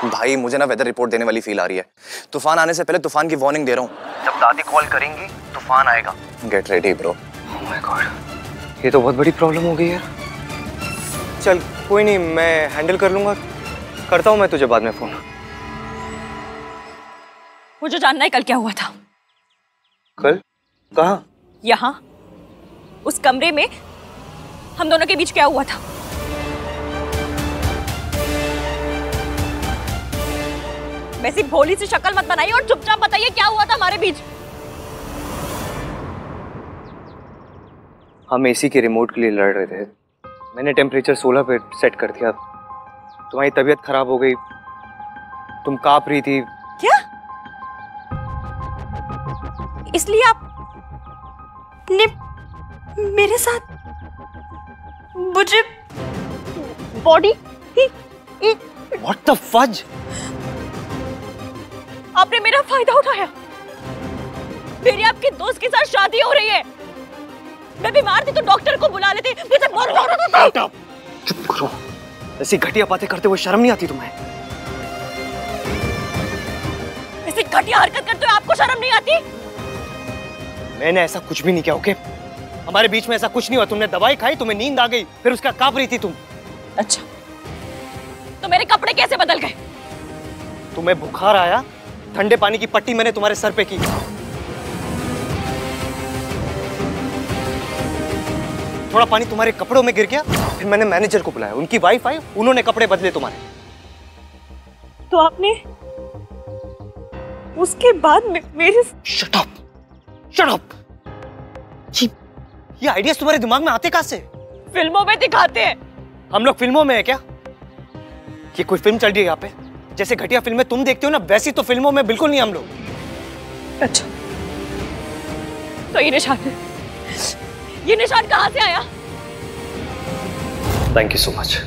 भाई मुझे ना वेदर रिपोर्ट देने वाली फील आ रही है। तूफान आने से पहले तूफान की वार्निंग दे रहा हूँ। जब दादी कॉल करेंगी तूफान आएगा। Get ready bro. Oh my God, ये तो बहुत बड़ी प्रॉब्लम हो गई यार। चल कोई नहीं, मैं हैंडल कर लूंगा। करता हूँ मैं तुझे बाद में फोन। मुझे जानना है कल क्या हुआ था। कल? कहाँ? यहाँ उस कमरे में हम दोनों के बीच क्या हुआ था? वैसी भोली सी शक्ल मत बनाइए और चुपचाप बताइए क्या हुआ था हमारे बीच। हम एसी के रिमोट के लिए लड़ रहे थे। मैंने टेम्परेचर 16 पे सेट कर दिया। तुम्हारी तबीयत खराब हो गई, तुम कांप रही थी। क्या? इसलिए आप ने मेरे साथ मुझे बॉडी What the fudge? आपने मेरा फायदा उठाया। मेरी आपके दोस्त के साथ शादी हो रही है। मैं बीमार थी तो डॉक्टर को बुला लेते। मुझे बहुत चुप करो। ऐसी घटिया बातें करते हुए शर्म नहीं आती तुम्हें? ऐसी घटिया हरकत करते हुए आपको शर्म नहीं आती? मैंने ऐसा कुछ भी नहीं किया, ओके? हमारे बीच में ऐसा कुछ नहीं हुआ। तुमने दवाई खाई, तुम्हें नींद आ गई, फिर उसका कांप रही थी तुम। अच्छा, तो मेरे कपड़े कैसे बदल गए? तुम्हें बुखार आया, ठंडे पानी की पट्टी मैंने तुम्हारे सर पे की। थोड़ा पानी तुम्हारे कपड़ों में गिर गया, फिर मैंने मैनेजर को बुलाया, उनकी वाइफ आई, उन्होंने कपड़े बदले तुम्हारे। तो आपने उसके बाद मेरे शट अप, शट अप। ये आइडियाज तुम्हारे दिमाग में आते कहां से? फिल्मों में दिखाते हैं। हम लोग फिल्मों में है क्या? ये कोई फिल्म चल रही है यहाँ पे? जैसे घटिया फिल्में तुम देखते हो ना, वैसी तो फिल्मों में बिल्कुल नहीं हम लोग। अच्छा, तो ये निशान कहां से आया? Thank you so much.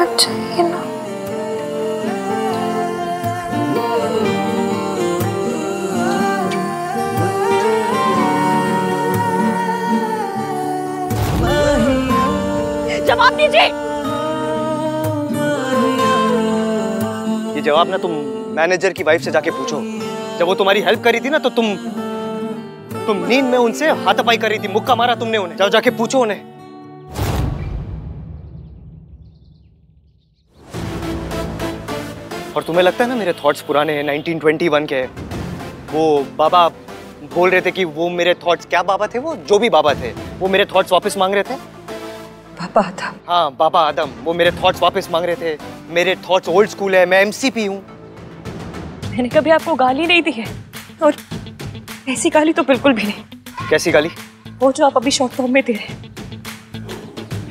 अच्छा ये ना जवाब दीजिए। ये जवाब ना तुम मैनेजर की वाइफ से जाके पूछो। जब वो तुम्हारी हेल्प करी थी ना, तो तुम नींद में उनसे हाथापाई कर रही थी, मुक्का मारा तुमने उन्हें। जाओ जाके पूछो उन्हें। और तुम्हें लगता है ना मेरे थॉट्स पुराने हैं, 1921 के। वो बाबा बोल रहे थे कि वो मेरे थॉट्स, क्या बाबा थे वो, जो भी बाबा थे, वो मेरे थॉट्स वापस मांग रहे थे। बाबा आदम? हाँ, बाबा आदम, वो मेरे थॉट्स वापस मांग रहे थे। मेरे थॉट्स ओल्ड स्कूल है, मैं एमसीपी हूँ। मैंने कभी आपको गाली नहीं दी है, और ऐसी गाली तो बिल्कुल भी नहीं। कैसी गाली? वो जो आप अभी शॉर्ट फॉर्म में दे रहे।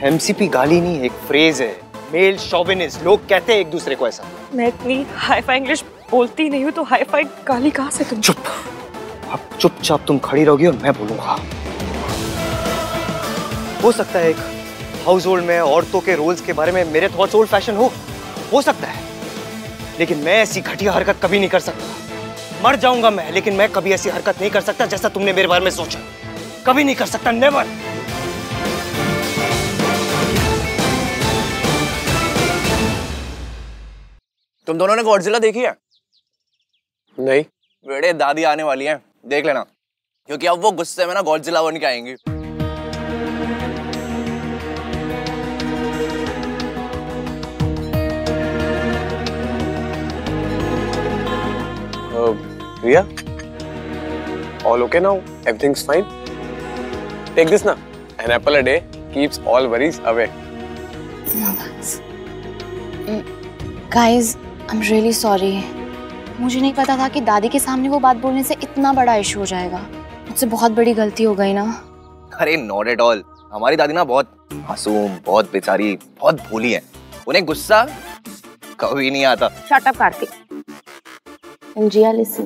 एमसीपी गाली नहीं, एक फ्रेज है, मेल शोविनिस्ट। लोग कहते हैं एक दूसरे को ऐसा। मैं इतनी हाई-फाई इंग्लिश बोलती नहीं हूँ, तो हाई-फाई गाली कहाँ से तुम? चुप। अब चुपचाप तुम खड़ी रहोगी और मैं बोलूंगा। हो सकता है एक हाउस होल्ड में औरतों के रोल्स के बारे में मेरे थॉट्स ओल्ड फैशन हो सकता है, लेकिन मैं ऐसी घटिया हरकत कभी नहीं कर सकता। मर जाऊंगा मैं, लेकिन मैं कभी ऐसी हरकत नहीं कर सकता जैसा तुमने मेरे बारे में सोचा। कभी नहीं कर सकता, नेवर। तुम दोनों ने गॉडजिला देखी है? नहीं। बेटे दादी आने वाली हैं, देख लेना, क्योंकि अब वो गुस्से में ना गॉडजिला बन के आएंगी। Riya, all okay now? Everything's fine? Take this now. An apple a day keeps all worries away. No thanks. Guys, I'm really sorry. मुझे नहीं पता था कि दादी के सामने वो बात बोलने से इतना बड़ा इशू हो जाएगा। मुझसे बहुत बड़ी गलती हो गई ना। अरे नॉट एट ऑल। हमारी दादी ना बहुत मासूम, बहुत बेचारी, बहुत भोली है। उन्हें गुस्सा कभी नहीं आता। Shut up Kartik. Jiya listen,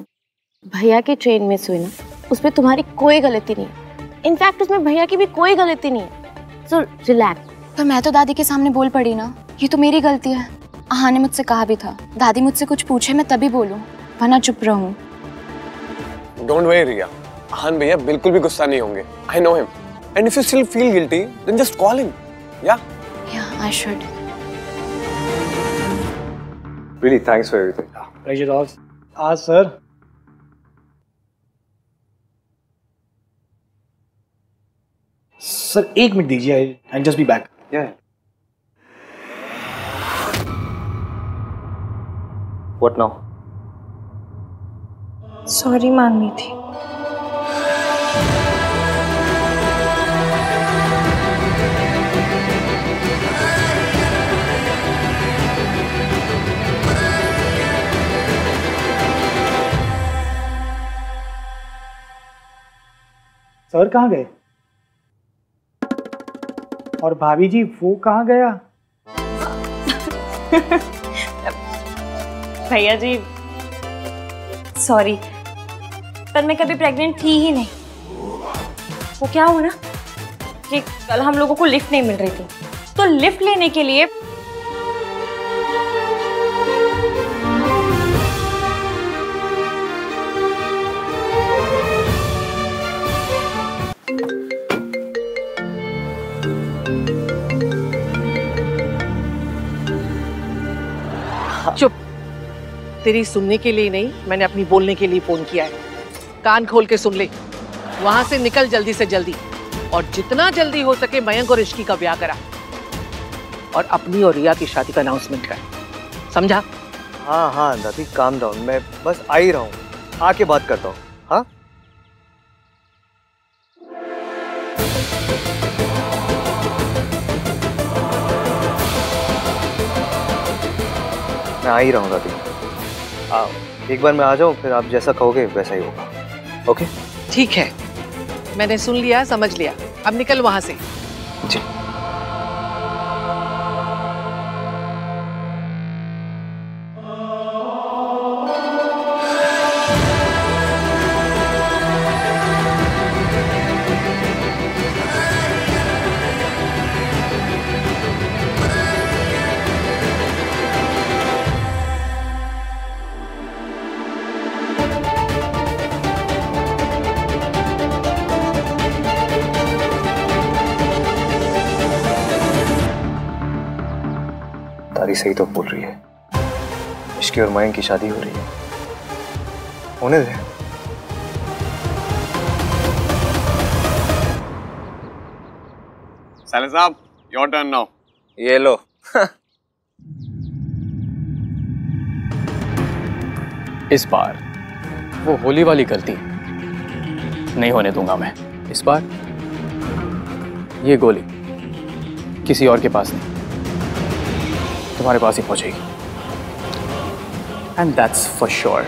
भैया की ट्रेन मिस हुई ना, उसमें तुम्हारी कोई गलती नहीं है। इनफैक्ट उसमें भैया की भी कोई गलती नहीं है। So relax. पर मैं तो दादी के सामने बोल पड़ी ना, ये तो मेरी गलती है। आहा ने मुझसे कहा भी था, दादी मुझसे कुछ पूछे मैं तभी बोलूं, वरना चुप रहूं। Don't worry रिया, आहान भैया बिल्कुल भी गुस्सा नहीं होंगे। I know him. And if you still feel guilty, then just call him. Yeah? Yeah, I should. Really, thanks for everything. Pleasure all. आज सर सर 1 मिनट दीजिए, I just be back. What now? Sorry मांगनी थी। Sir कहाँ गए? और भाभी जी वो कहाँ गया? भैया जी सॉरी, पर मैं कभी प्रेग्नेंट थी ही नहीं। वो क्या हुआ ना कि कल हम लोगों को लिफ्ट नहीं मिल रही थी, तो लिफ्ट लेने के लिए चुप। तेरी सुनने के लिए नहीं, मैंने अपनी बोलने के लिए फोन किया है। कान खोल के सुन ले। वहां से निकल जल्दी से जल्दी, और जितना जल्दी हो सके मयंक और इश्की का ब्याह करा, और अपनी और रिया की शादी का अनाउंसमेंट कर। समझा? हाँ हाँ दादी, काम डाउन, मैं बस आ ही रहा हूँ, आके बात करता हूँ। हाँ मैं आ ही रहा हूँ दादी। एक बार मैं आ जाऊँ, फिर आप जैसा कहोगे वैसा ही होगा। ओके ठीक है, मैंने सुन लिया, समझ लिया। अब निकल वहां से। जी। तारी सही तो बोल रही है, इश्की और मयंक की शादी हो रही है। होने दे। साले साहब, योर टर्न नाउ। ये लो। इस बार वो होली वाली गलती नहीं होने दूंगा मैं। इस बार ये गोली किसी और के पास नहीं, तुम्हारे पास ही पहुंचेगी। And that's for sure.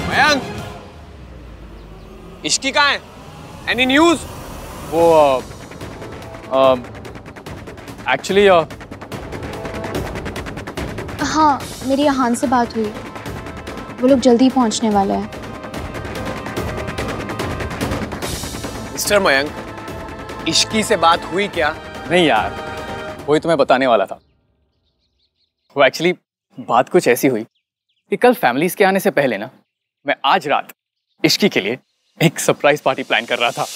Mayank, Ishki कहाँ है? Any news? वो एक्चुअली हाँ, मेरी आहान से बात हुई, वो लोग जल्दी ही पहुंचने वाले हैं। मिस्टर मयंक, इश्की से बात हुई क्या? नहीं यार, वही तुम्हें बताने वाला था। वो एक्चुअली बात कुछ ऐसी हुई कि कल फैमिलीज के आने से पहले ना, मैं आज रात इश्की के लिए एक सरप्राइज पार्टी प्लान कर रहा था।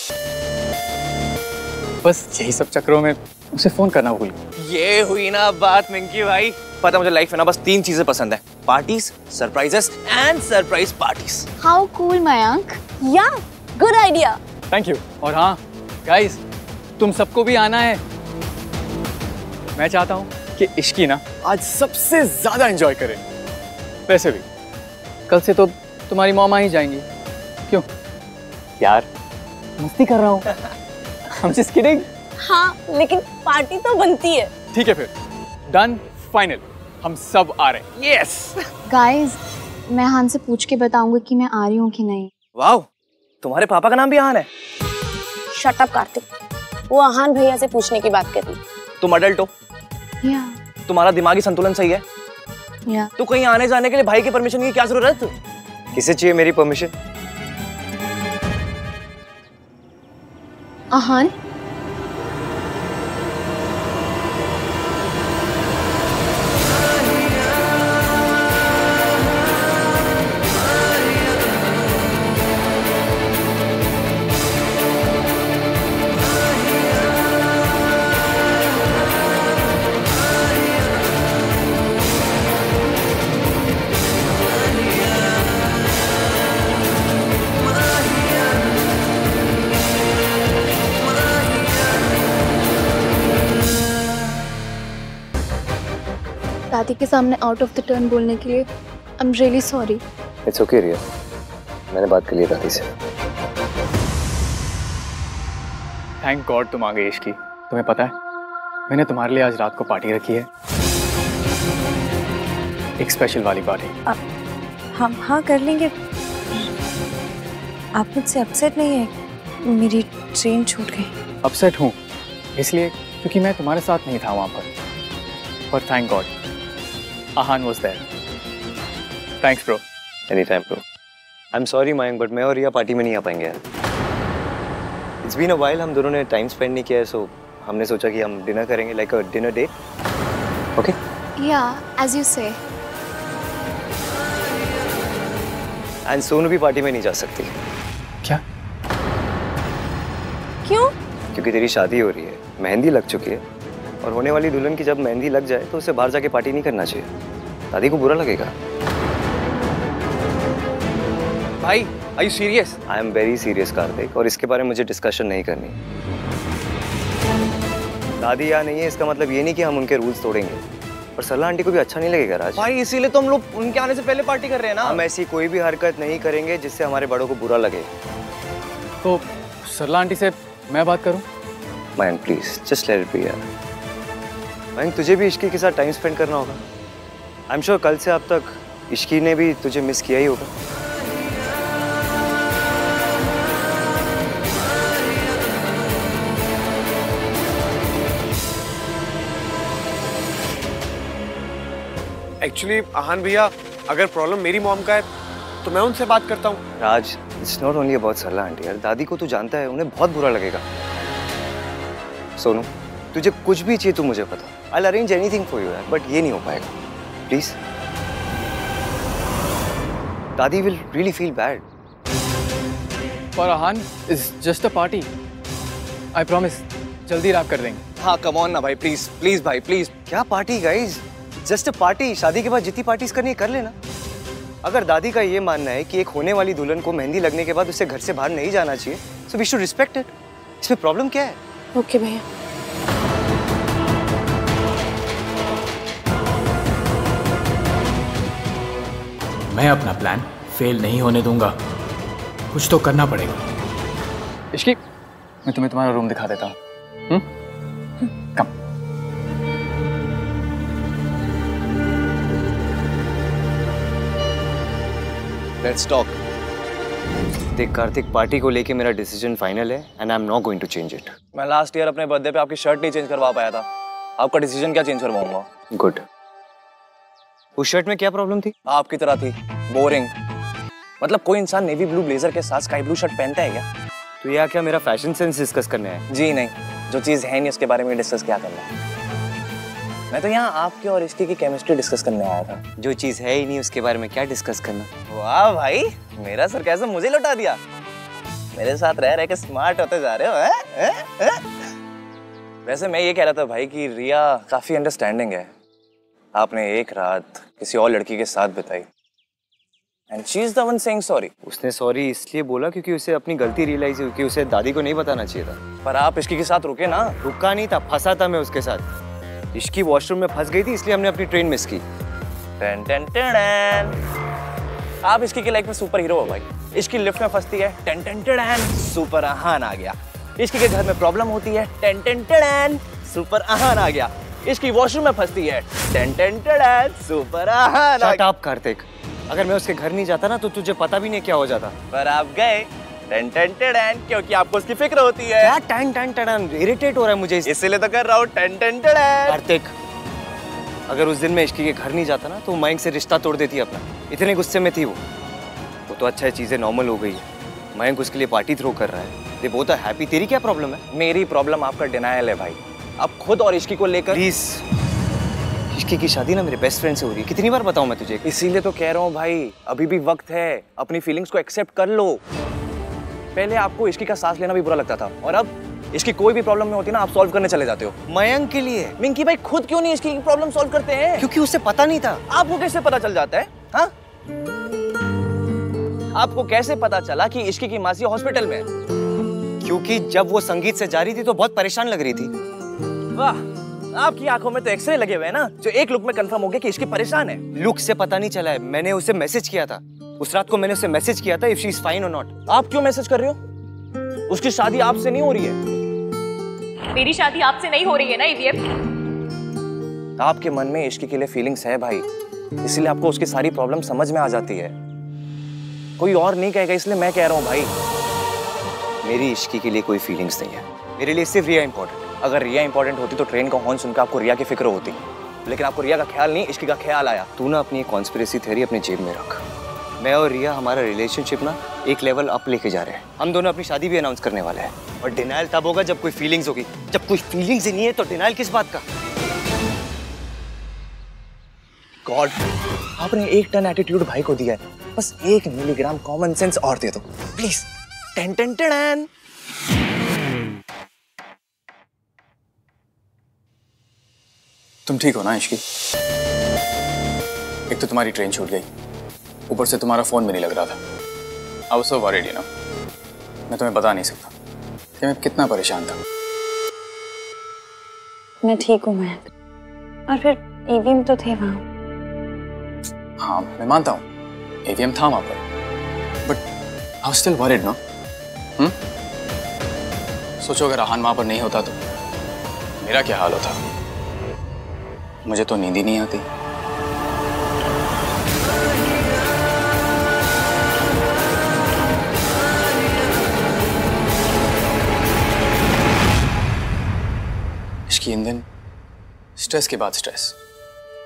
बस यही सब चक्करों में उसे फोन करना भूल गया। ये हुई ना बात मिंकी भाई। पता मुझे लाइफ में ना बस 3 चीजें पसंद है, parties, surprises and surprise parties. How cool Mayank. या गुड आइडिया। Thank you. और हाँ गाइस, तुम सबको भी आना है। मैं चाहता हूँ कि इश्की ना आज सबसे ज्यादा एंजॉय करे। वैसे भी कल से तो तुम्हारी मॉमा ही जाएंगी। क्यों यार, मस्ती कर रहा हूँ। I'm just kidding। हाँ, लेकिन पार्टी तो बनती है। ठीक है फिर, डन, फाइनल, हम सब आ रहे हैं। यस गाइस, मैं आहान से पूछ के बताऊंगी कि मैं आ रही हूँ कि नहीं। वाह, तुम्हारे पापा का नाम भी आहान है? शट अप कार्तिक, वो आहान भैया से पूछने की बात कर रही। तुम अडल्ट हो, या तुम्हारा दिमागी संतुलन सही है। या तो कहीं आने जाने के लिए भाई की परमिशन की क्या जरूरत? किसे चाहिए मेरी परमिशन? आहान, दादी के सामने आउट ऑफ द टर्न बोलने के लिए I am really sorry. It's okay Riya, मैंने बात कर ली दादी से। थैंक गॉड तुम आ गई इश्की। तुम्हें पता है मैंने तुम्हारे लिए आज रात को पार्टी रखी है, एक स्पेशल वाली पार्टी। हम हाँ कर लेंगे। आप मुझसे अपसेट नहीं है? मेरी ट्रेन छूट गई। अपसेट हूँ इसलिए क्योंकि मैं तुम्हारे साथ नहीं था वहां पर thank god Aahan was there. Thanks bro. Any time bro. I am sorry Mayank, but मैं और रिया पार्टी में नहीं आ पाएंगे यार। इट्स बीन अ व्हाइल, हम दोनों ने टाइम स्पेंड नहीं किया है, सो हमने सोचा कि हम डिनर करेंगे, like a dinner date. Okay? या as you say. And Sonu भी पार्टी में नहीं जा सकती। क्या? क्यों? क्योंकि तेरी शादी हो रही है, मेहंदी लग चुकी है, और होने वाली दुल्हन की जब मेहंदी लग जाए तो उसे बाहर जाके पार्टी नहीं करना चाहिए, दादी को बुरा लगेगा। भाई are you serious? I am very serious Kartik, और इसके बारे में मुझे डिस्कशन नहीं करनी। दादी यहाँ नहीं है इसका मतलब ये नहीं कि हम उनके रूल्स तोड़ेंगे, और सरला आंटी को भी अच्छा नहीं लगेगा राज। भाई इसीलिए तो हम लोग उनके आने से पहले पार्टी कर रहे हैं ना। हम ऐसी कोई भी हरकत नहीं करेंगे जिससे हमारे बड़ों को बुरा लगे। तो सरला आंटी से मैं बात करूं? Mayank please just let it be यार। मयंक तुझे भी इश्की के साथ टाइम स्पेंड करना होगा। आई एम श्योर कल से अब तक इश्की ने भी तुझे मिस किया ही होगा। एक्चुअली आहान भैया, अगर प्रॉब्लम मेरी मॉम का है तो मैं उनसे बात करता हूँ। Raj it's not only about Sarla aunty यार, दादी को तू जानता है, उन्हें बहुत बुरा लगेगा। सोनू तुझे कुछ भी चाहिए तू मुझे बता, I will arrange anything for you यार, बट ये नहीं हो पाएगा प्लीज। दादी विल रियली फील बैड। पर Aahan is just a party, I promise जल्दी रैप कर देंगे। हाँ कम ऑन ना भाई, प्लीज प्लीज भाई प्लीज। क्या party guys, just a party. शादी के बाद जितनी पार्टीज करनी है कर लेना। अगर दादी का ये मानना है कि एक होने वाली दुल्हन को मेहंदी लगने के बाद उसे घर से बाहर नहीं जाना चाहिए, so we should respect it. इसमें प्रॉब्लम क्या है? ओके भैया। मैं अपना प्लान फेल नहीं होने दूंगा, कुछ तो करना पड़ेगा। इश्की मैं तुम्हें तुम्हारा रूम दिखा देता हूँ। कम। Let's talk. देख कार्तिक, पार्टी को लेके मेरा डिसीजन फाइनल है and I am not going to change it. मैं लास्ट ईयर अपने बर्थडे पे आपकी शर्ट नहीं चेंज करवा पाया था, आपका डिसीजन क्या चेंज करवाऊंगा? गुड। उस शर्ट में क्या प्रॉब्लम थी? आपकी तरह थी, बोरिंग। मतलब कोई इंसान नेवी ब्लू ब्लेजर के साथ स्काई ब्लू शर्ट पहनता है क्या? तो यह क्या मेरा फैशन सेंस डिस्कस करने आया? जी नहीं, जो चीज है नहीं उसके बारे में डिस्कस क्या करना है। मैं तो यहाँ आपके और इसकी की केमिस्ट्री डिस्कस करने आया था। जो चीज है ही नहीं उसके बारे में क्या डिस्कस करना? वाह भाई, मेरा सरकाज़म मुझे लौटा दिया। मेरे साथ रह रह के स्मार्ट होते जा रहे हो। वैसे मैं ये कह रहा था भाई कि रिया काफी अंडरस्टैंडिंग है। आपने एक रात किसी और लड़की के साथ बिताई and she is the one saying sorry. उसने सॉरी इसलिए बोला क्योंकि उसे अपनी गलती रियलाइज हुई कि उसे दादी को नहीं बताना चाहिए था। पर आप इसकी के साथ रुके ना। रुका नहीं था, फंसा था मैं उसके साथ। इसकी वॉशरूम में फंस गई थी इसलिए हमने अपनी ट्रेन मिस की। टन टन टन। आप इसकी की लाइफ में सुपर हीरो हो भाई। इसकी लिफ्ट में फंसती है, टन टन टन, सुपर आहान आ गया। इसकी के घर में प्रॉब्लम होती है, टन टन टन, सुपर आहान आ गया। इसकी वॉशरूम में फंसती है, टन टन टन, सुपर आहान आ गया। शट अप कार्तिक, अगर मैं उसके घर नहीं जाता ना तो तुझे पता भी नहीं क्या हो जाता। पर आप गए, टन टन टन, क्योंकि आपको उसकी फिक्र होती है। क्या टन टन टन? इरिटेट हो रहा है मुझे इसलिए तो कर रहा हूँ, टन टन टन। कार्तिक, अगर उस दिन मैं इश्की के घर नहीं जाता ना तो मयंक से रिश्ता तोड़ देती अपना। इतने गुस्से में थी वो तो अच्छा है, चीजें नॉर्मल हो गई है। मयंक उसके लिए पार्टी थ्रो कर रहा है, ये बहुत हैप्पी। तेरी क्या प्रॉब्लम है? मेरी प्रॉब्लम आपका डिनायल है भाई। अब खुद और इश्की को लेकर प्लीज, इश्की की शादी ना मेरे बेस्ट फ्रेंड से हो रही है, कितनी बार बताऊं मैं तुझे? इसीलिए तो कह रहा हूँ भाई, अभी भी वक्त है, अपनी फीलिंग्स को एक्सेप्ट कर लो। पहले आपको इश्की का सांस लेना भी बुरा लगता था और अब इसकी कोई भी प्रॉब्लम में होती ना आप सॉल्व करने चले जाते हो। मयंक के लिए। मिंकी भाई खुद क्यों नहीं इसकी प्रॉब्लम सॉल्व करते हैं? क्योंकि उसे पता नहीं था। आपको कैसे पता चल जाता है? हाँ, आपको कैसे पता चला कि इश्की की मासी हॉस्पिटल में है? क्योंकि जब वो संगीत से जा रही थी तो बहुत परेशान लग रही थी। वाह, आपकी आंखों में तो एक्सरे लगे हुए हैं ना, जो एक लुक में कंफर्म हो गया कि इश्की परेशान है। लुक से पता नहीं चला है, मैंने उसे मैसेज किया था। उस रात को मैंने उसे मैसेज किया था इफ शी इज फाइन और नॉट। आप क्यों मैसेज कर रहे हो? उसकी शादी आपसे नहीं हो रही है। मेरी शादी आपसे नहीं हो रही है ना ईवीएम? आपके मन में इश्की के लिए फीलिंग्स है भाई, इसलिए आपको उसकी सारी प्रॉब्लम समझ में आ जाती है। कोई और नहीं कहेगा, इसलिए मैं कह रहा हूँ भाई। मेरी इश्की के लिए कोई फीलिंग्स नहीं है, मेरे लिए सिर्फ रिया इंपॉर्टेंट। अगर रिया इंपॉर्टेंट होती तो ट्रेन का हॉर्न सुनकर आपको रिया की फिक्र होती, लेकिन आपको रिया का ख्याल नहीं, इश्की का ख्याल आया। तू ना अपनी कॉन्स्पिरेसी थ्योरी अपनी जेब में रख। मैं और रिया हमारा रिलेशनशिप ना एक लेवल अप लेके जा रहे हैं। हम दोनों अपनी शादी भी अनाउंस करने वाले हैं। और डिनायल तब होगा जब कोई फीलिंग्स होगी। जब कोई फीलिंग्स ही नहीं है तो डिनायल किस बात का? गॉड, आपने 1 टन एटीट्यूड भाई को दिया है, बस 1 मिलीग्राम कॉमन सेंस और दे दो प्लीज। Ten ten ten. तुम ठीक हो ना इश्की? एक तो तुम्हारी ट्रेन छूट गई, ऊपर से तुम्हारा फोन भी नहीं लग रहा था। I was so worried, you know. मैं तुम्हें बता नहीं सकता कि मैं कितना परेशान था। मैं ठीक हूँ मयंक, और फिर ईवीएम तो थे वहाँ। हाँ मैं मानता हूँ एवीएम था वहां पर, but I was still worried ना। सोचो अगर आहान वहां पर नहीं होता तो मेरा क्या हाल होता। मुझे तो नींद ही नहीं आती। इसकी इन दिन स्ट्रेस के बाद स्ट्रेस,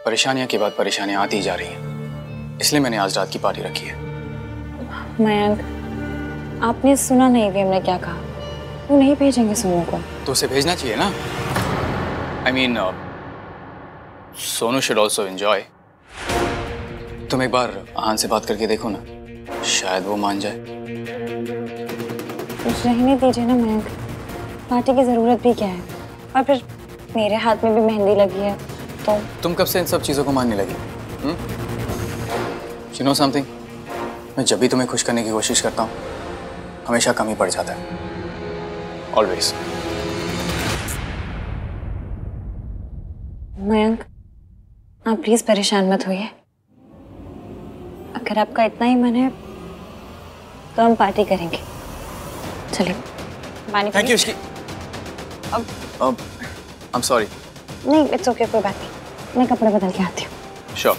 परेशानियां के बाद परेशानियां आती जा रही हैं, इसलिए मैंने आज रात की पार्टी रखी है। मयंक, आपने सुना नहीं ईवीएम ने क्या कहा? वो नहीं भेजेंगे सोनू को। तो उसे भेजना चाहिए ना। I mean, Sonu should also enjoy. तुम एक बार आहान से बात करके देखो ना, शायद वो मान जाए। रहने दीजिए ना मयंक, पार्टी की जरूरत भी क्या है? और फिर मेरे हाथ में भी मेहंदी लगी है तो। तुम कब से इन सब चीजों को मानने लगी? You know something? मैं जब भी तुम्हें खुश करने की कोशिश करता हूँ हमेशा कम ही पड़ जाता है। Always. मयंक, आप प्लीज परेशान मत होइए। अगर आपका इतना ही मन है तो हम पार्टी करेंगे। चलिए पानी। Thank you Ishki. I'm sorry. नहीं, इट्स ओके, कोई बात नहीं। मैं कपड़े बदल के आती हूँ। Sure.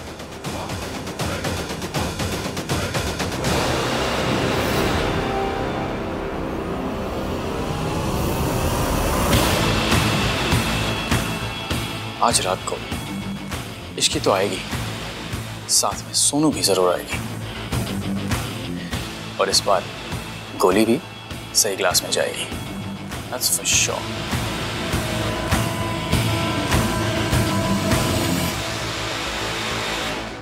आज रात को इश्की तो आएगी, साथ में सोनू भी जरूर आएगी, और इस बार गोली भी सही ग्लास में जाएगी। That's for sure.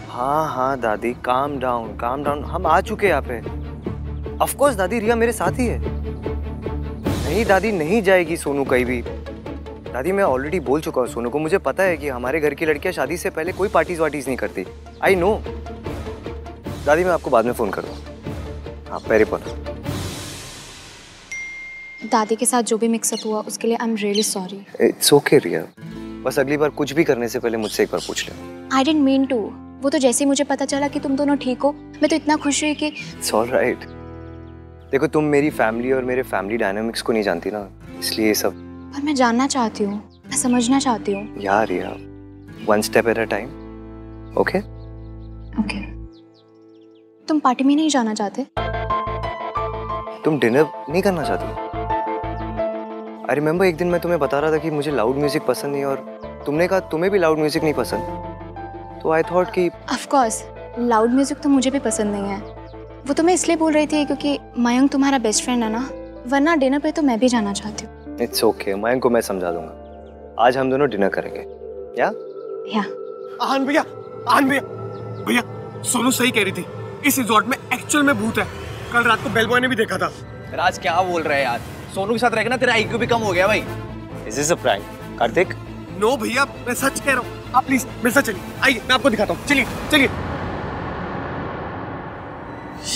हाँ दादी, काम डाउन। हम आ चुके हैं यहाँ पे। ऑफ कोर्स दादी, रिया मेरे साथ ही है। नहीं दादी, नहीं जाएगी सोनू कहीं भी। दादी मैं ऑलरेडी बोल चुका हूँ सोनू को, मुझे पता है कि हमारे घर की लड़कियाँ शादी से पहले कोई पार्टीज वार्टीज नहीं करती। I know. दादी मैं आपको बाद में फोन करूँगा। हाँ पैरे पर। दादी के साथ जो भी मिक्सअप हुआ उसके लिए I am really sorry. It's okay Riya, बस अगली बार कुछ भी करने से पहले मुझसे एक बार पूछ ले। I didn't mean to. वो तो जैसे ही मुझे पता चला कि तुम दोनों ठीक हो, मैं तो इतना खुश हुई कि। It's all right. देखो तुम मेरी फैमिली और मेरे फैमिली डायनामिक्स को नहीं जानती ना, इसलिए ये सब। पर मैं जानना चाहती हूँ, मैं समझना चाहती हूँ। यार Riya, one step at a time. Okay okay. तुम पार्टी में नहीं जाना चाहते? तुम डिनर नहीं करना चाहती? आई रिमेम्बर एक दिन मैं तुम्हें बता रहा था कि मुझे लाउड म्यूजिक पसंद नहीं, और तुमने कहा तुम्हें भी लाउड म्यूजिक नहीं पसंद। तो आई थॉट कि ऑफ कोर्स लाउड म्यूजिक तो मुझे भी पसंद नहीं है। वो तो मैं इसलिए बोल रही थी क्योंकि मयंक तुम्हारा बेस्ट फ्रेंड है ना, वरना डिनर पे तो मैं भी जाना चाहती हूँ। इट्स ओके, मयंक को मैं समझा दूंगा। आज हम दोनों डिनर करेंगे। या आहान भैया, भैया सोनू सही कह रही थी, इस रिजॉर्ट में एक्चुअल में भूत है। कल रात को बेल बॉय ने भी देखा था। राज क्या बोल रहे हैं यार, सोनू के साथ रहेगा ना तेरा IQ भी कम हो गया भाई। Is this a prank Kartik? No भैया, मैं सच कह रहा हूँ। आप प्लीज मेरे साथ चलिए, आइए मैं आपको दिखाता हूँ। चलिए चलिए।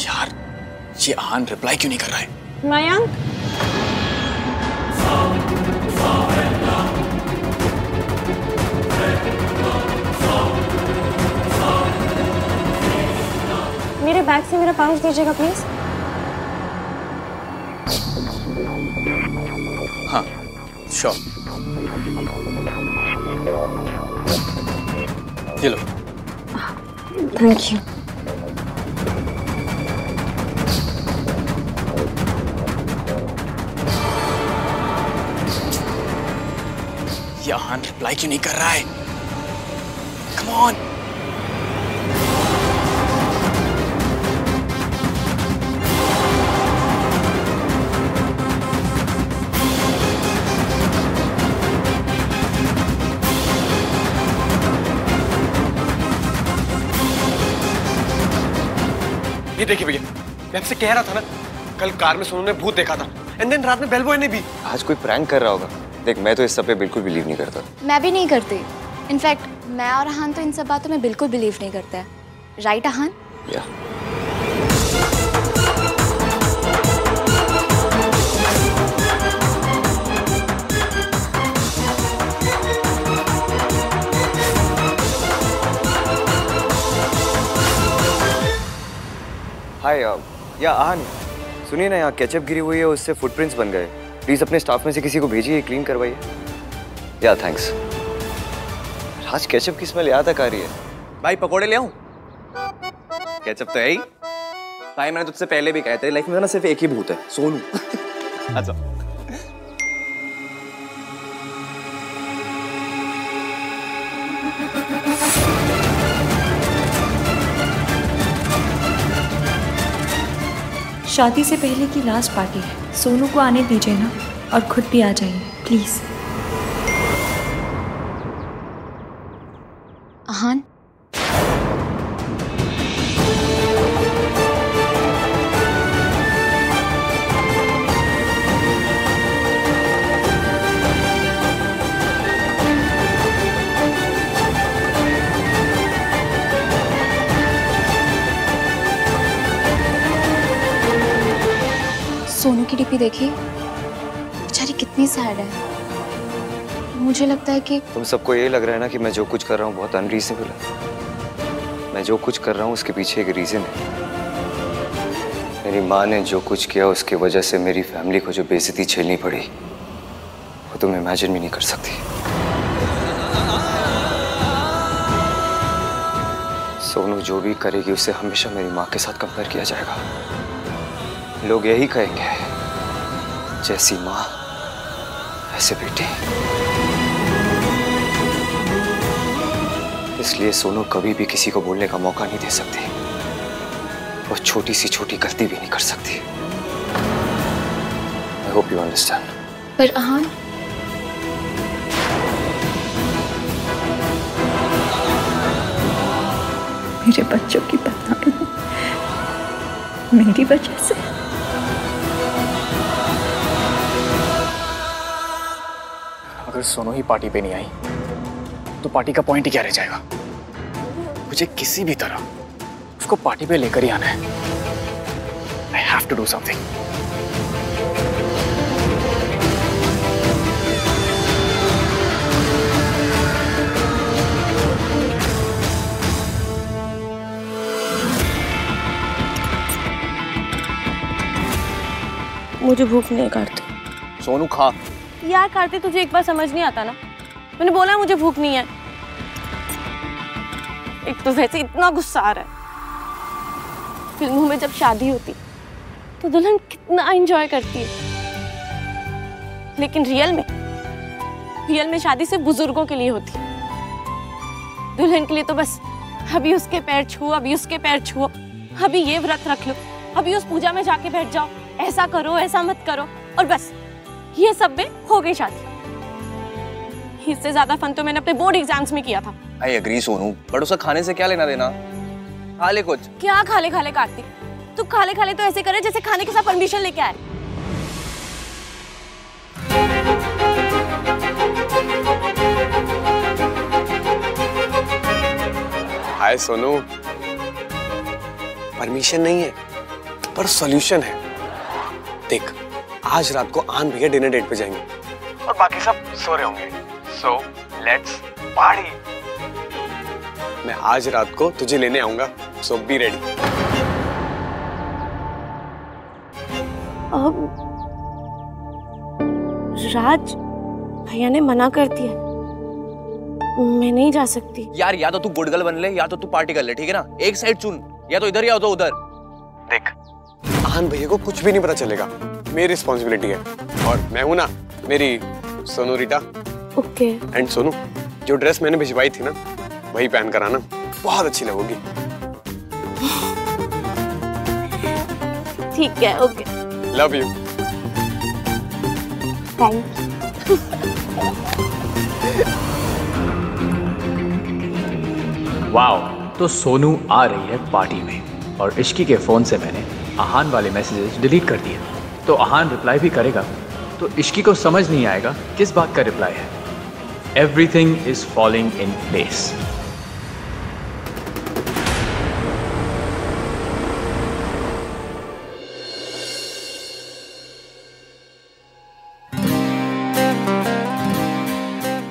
यार ये आहान रिप्लाई क्यों नहीं कर रहा है? मयंक मेरा पाउच दीजिएगा प्लीज। हाँ श्योर। ये लो। Thank you. ये आहान रिप्लाई क्यों नहीं कर रहा है? Come on. ये देखिए भैया, मैं आपसे कह रहा था ना, कल कार में सोनू ने भूत देखा था, एंड देन रात में बेल बॉय ने भी। आज कोई प्रैंक कर रहा होगा। देख, मैं तो इस सब पे बिल्कुल बिलीव नहीं करता। मैं भी नहीं करती। इनफैक्ट मैं और अहान तो इन सब बातों में बिल्कुल बिलीव नहीं करते हैं। राइट अहान? या हाय या आहान, सुनिए ना, यहाँ केचप गिरी हुई है, उससे फुटप्रिंट्स बन गए। प्लीज अपने स्टाफ में से किसी को भेजिए, क्लीन करवाइए। या थैंक्स। आज केचप की स्मेल यहाँ तक आ रही है। भाई पकोड़े ले आऊं? केचप तो है ही। भाई मैंने तुझसे पहले भी कहा था, लाइफ में ना सिर्फ एक ही भूत है, सोनू। अच्छा शादी से पहले की लास्ट पार्टी है, सोनू को आने दीजिए ना, और खुद भी आ जाइए प्लीज। अहान, सोनू की डीपी देखी, बेचारी कितनी सैड है। मुझे लगता है कि तुम सबको ये लग रहा है ना कि मैं जो कुछ कर रहा हूँ बहुत अनरीजनेबल है। मैं जो कुछ कर रहा हूँ उसके पीछे एक रीजन है। मेरी माँ ने जो कुछ किया उसकी वजह से मेरी फैमिली को जो बेइज्जती झेलनी पड़ी, वो तुम इमेजिन भी नहीं कर सकती। सोनू जो भी करेगी उसे हमेशा मेरी माँ के साथ कंपेयर किया जाएगा। लोग यही कहेंगे, जैसी माँ ऐसे बेटी। इसलिए सोनू कभी भी किसी को बोलने का मौका नहीं दे सकती। वो छोटी सी छोटी गलती भी नहीं कर सकती। I hope you understand. पर अहान, मेरे बच्चों की बदनामी मेरी वजह से। अगर सोनू ही पार्टी पे नहीं आई तो पार्टी का पॉइंट ही क्या रह जाएगा? मुझे किसी भी तरह उसको पार्टी पे लेकर ही आना है। I have to do something. मुझे भूख नहीं है कार्तिक। सोनू खा। यार कार्तिक, तुझे एक बार समझ नहीं आता ना? मैंने बोला मुझे भूख नहीं है। एक तो वैसे इतना गुस्सा आ रहा है। फिल्मों में जब शादी होती तो दुल्हन कितना एंजॉय करती है, लेकिन रियल में शादी सिर्फ बुजुर्गों के लिए होती है। दुल्हन के लिए तो बस अभी उसके पैर छुओ, अभी उसके पैर छुओ, अभी ये व्रत रख लो, अभी उस पूजा में जाके बैठ जाओ, ऐसा करो ऐसा मत करो, और बस ये सब में हो गई शादी। इससे ज्यादा फन तो मैंने अपने बोर्ड एग्जाम्स में किया था। आई एग्री सोनू, बट उसका खाने से क्या लेना देना? खा ले कुछ। क्या खा ले कार्तिक? तू खा ले तो ऐसे करे जैसे खाने के साथ परमिशन लेके आए। हाय सोनू, परमिशन नहीं है पर सॉल्यूशन है। देख, आज रात को आन भैया डिनर डेट पे जाएंगे और बाकी सब सो रहे होंगे। So let's party. मैं आज रात को तुझे लेने आऊंगा, सो बी रेडी। राज, भैया ने मना कर दिया, मैं नहीं जा सकती। यार या तो तू गुड गर्ल बन ले या तो तू पार्टी कर ले, ठीक है ना? एक साइड चुन, या तो इधर या तो उधर। देख, आहान भैया को कुछ भी नहीं पता चलेगा, मेरी रिस्पॉन्सिबिलिटी है। और मैं हूं ना, मेरी सोनू रीटा। ओके। एंड सोनू, जो ड्रेस मैंने भिजवाई थी ना, वही पहन कर आना, बहुत अच्छी लगोगी। ठीक है, okay. Love you. Thank you. Wow, तो सोनू आ रही है पार्टी में और इश्की के फोन से मैंने आहान वाले मैसेजेस डिलीट कर दिए। तो आहान रिप्लाई भी करेगा तो इश्की को समझ नहीं आएगा किस बात का रिप्लाई है। Everything is falling in place.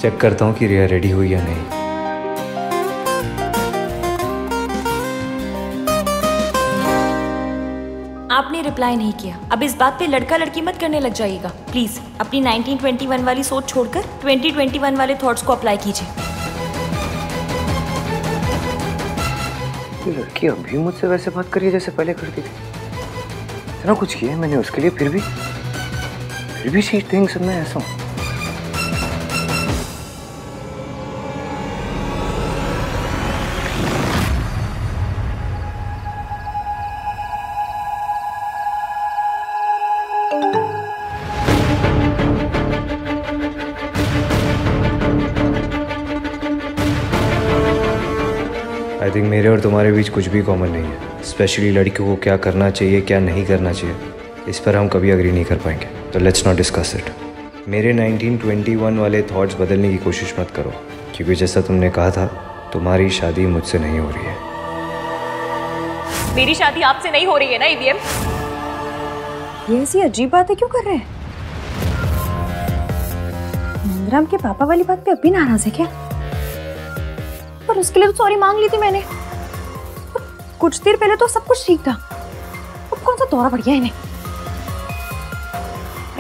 Check करता हूँ कि रिया रेडी हुई या नहीं। आपने रिप्लाई नहीं किया। अब इस बात पे लड़का लड़की मत करने लग जाइएगा प्लीज। अपनी 1921 वाली सोच छोड़कर 2021 वाले थॉट्स को अप्लाई कीजिए। ये लड़की अभी मुझसे वैसे बात करी जैसे पहले करती थी। इतना कुछ किया है मैंने उसके लिए, फिर भी शी थिंक्स मैं ऐसा हूँ। आई थिंक मेरे और तुम्हारे बीच कुछ भी कॉमन नहीं है। स्पेशली लड़कियों को क्या करना चाहिए क्या नहीं करना चाहिए, इस पर हम कभी अग्री नहीं कर पाएंगे। तो लेट्स नॉट डिस्कस इट। मेरे 1921 वाले थॉट्स बदलने की कोशिश मत करो, क्योंकि जैसा तुमने कहा था तुम्हारी शादी मुझसे नहीं हो रही है। मेरी शादी आपसे नहीं हो रही है ना ईवीएम? ये ऐसी अजीब बातें क्यों कर रहे हैं? नंदराम के पापा वाली बात पे अभी नाराज है क्या? पर उसके लिए तो सॉरी मांग ली थी मैंने। कुछ देर पहले तो सब कुछ ठीक था, अब कौन सा दौरा पड़ गया इन्हें?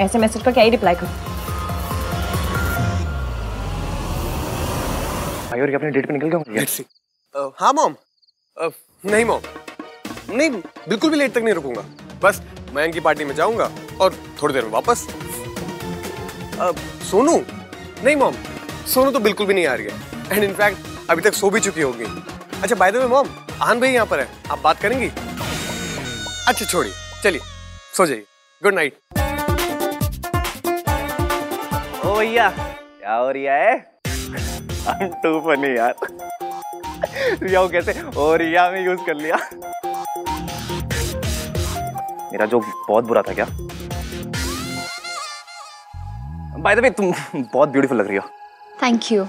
ऐसे मैसेज का क्या ही रिप्लाई करूं? भाई और अपने डेट पे निकल गया। हाँ मॉम। नहीं मॉम, नहीं बिल्कुल भी लेट तक नहीं रुकूंगा। बस मयंक की पार्टी में जाऊंगा और थोड़ी देर में वापस। सोनू? नहीं मॉम, सोनू तो बिल्कुल भी नहीं आ रही है। एंड इनफैक्ट अभी तक सो भी चुकी होगी। अच्छा बाय द वे मॉम, आहान भाई यहाँ पर है, आप बात करेंगी? अच्छा छोड़िए, चलिए सो जाइए। Good night. ओ भैया, क्या हो रही है? टू फनी यार। रिया कैसे ओ रिया में यूज कर लिया। मेरा जो बहुत बुरा था क्या? बाय द वे तुम बहुत ब्यूटीफुल लग रही हो। Thank you.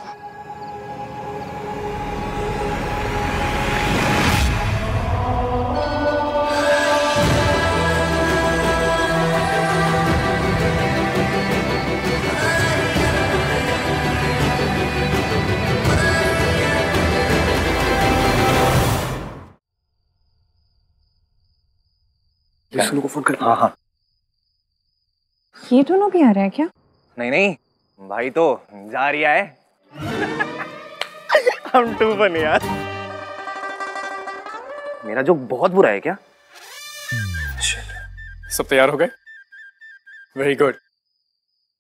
सोनू को फोन कर। हाँ हाँ। ये दोनों भी आ रहे हैं क्या? नहीं नहीं, भाई तो जा रही है। हम टू बने यार। मेरा जो बहुत बुरा है क्या? सब तैयार हो गए? Very good.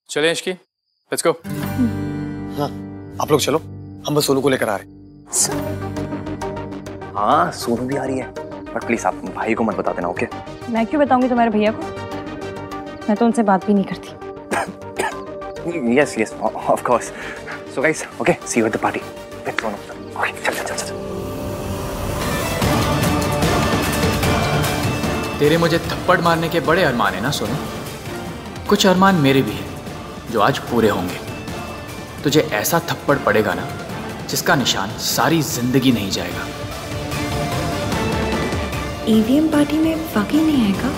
चलें इश्की, लेट्स गो। हाँ आप लोग चलो, हम बस सोनू को लेकर आ रहे हैं। हाँ सोनू भी आ रही है, बट प्लीज आप भाई को मत बता देना, ओके? मैं क्यों बताऊंगी तुम्हारे भैया को? मैं तो उनसे बात भी नहीं करती। Yes, yes, of course. So guys, okay, see you at the party. With Sonu. Okay, चल। तेरे मुझे थप्पड़ मारने के बड़े अरमान है ना सोनू? कुछ अरमान मेरे भी हैं जो आज पूरे होंगे। तुझे ऐसा थप्पड़ पड़ेगा ना जिसका निशान सारी जिंदगी नहीं जाएगा। ईवीएम पार्टी में वाकई नहीं आएगा?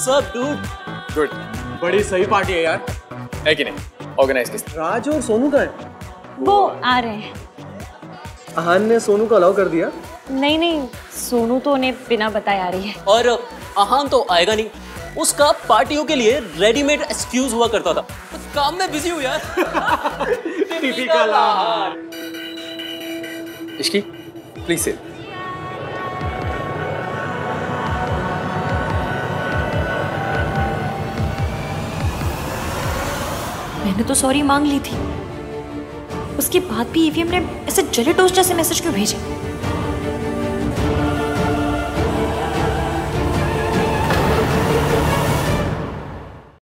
What's up dude? गुड, बड़ी सही पार्टी है यार, है कि नहीं? ऑर्गेनाइज किस राज और सोनू का है? वो आ रहे हैं। आहान ने सोनू को अलाउ कर दिया? नहीं नहीं, सोनू तो उन्हें बिना बताए आ रही है। और आहान तो आएगा नहीं, उसका पार्टियों के लिए रेडीमेड एक्सक्यूज हुआ करता था। तो काम में बिजी हूँ यार। Typical Aahan. Ishki, please sit. मैंने तो सॉरी मांग ली थी, उसके बाद भी ईवीएम ने ऐसे जले टोस्ट जैसे मैसेज क्यों भेजे?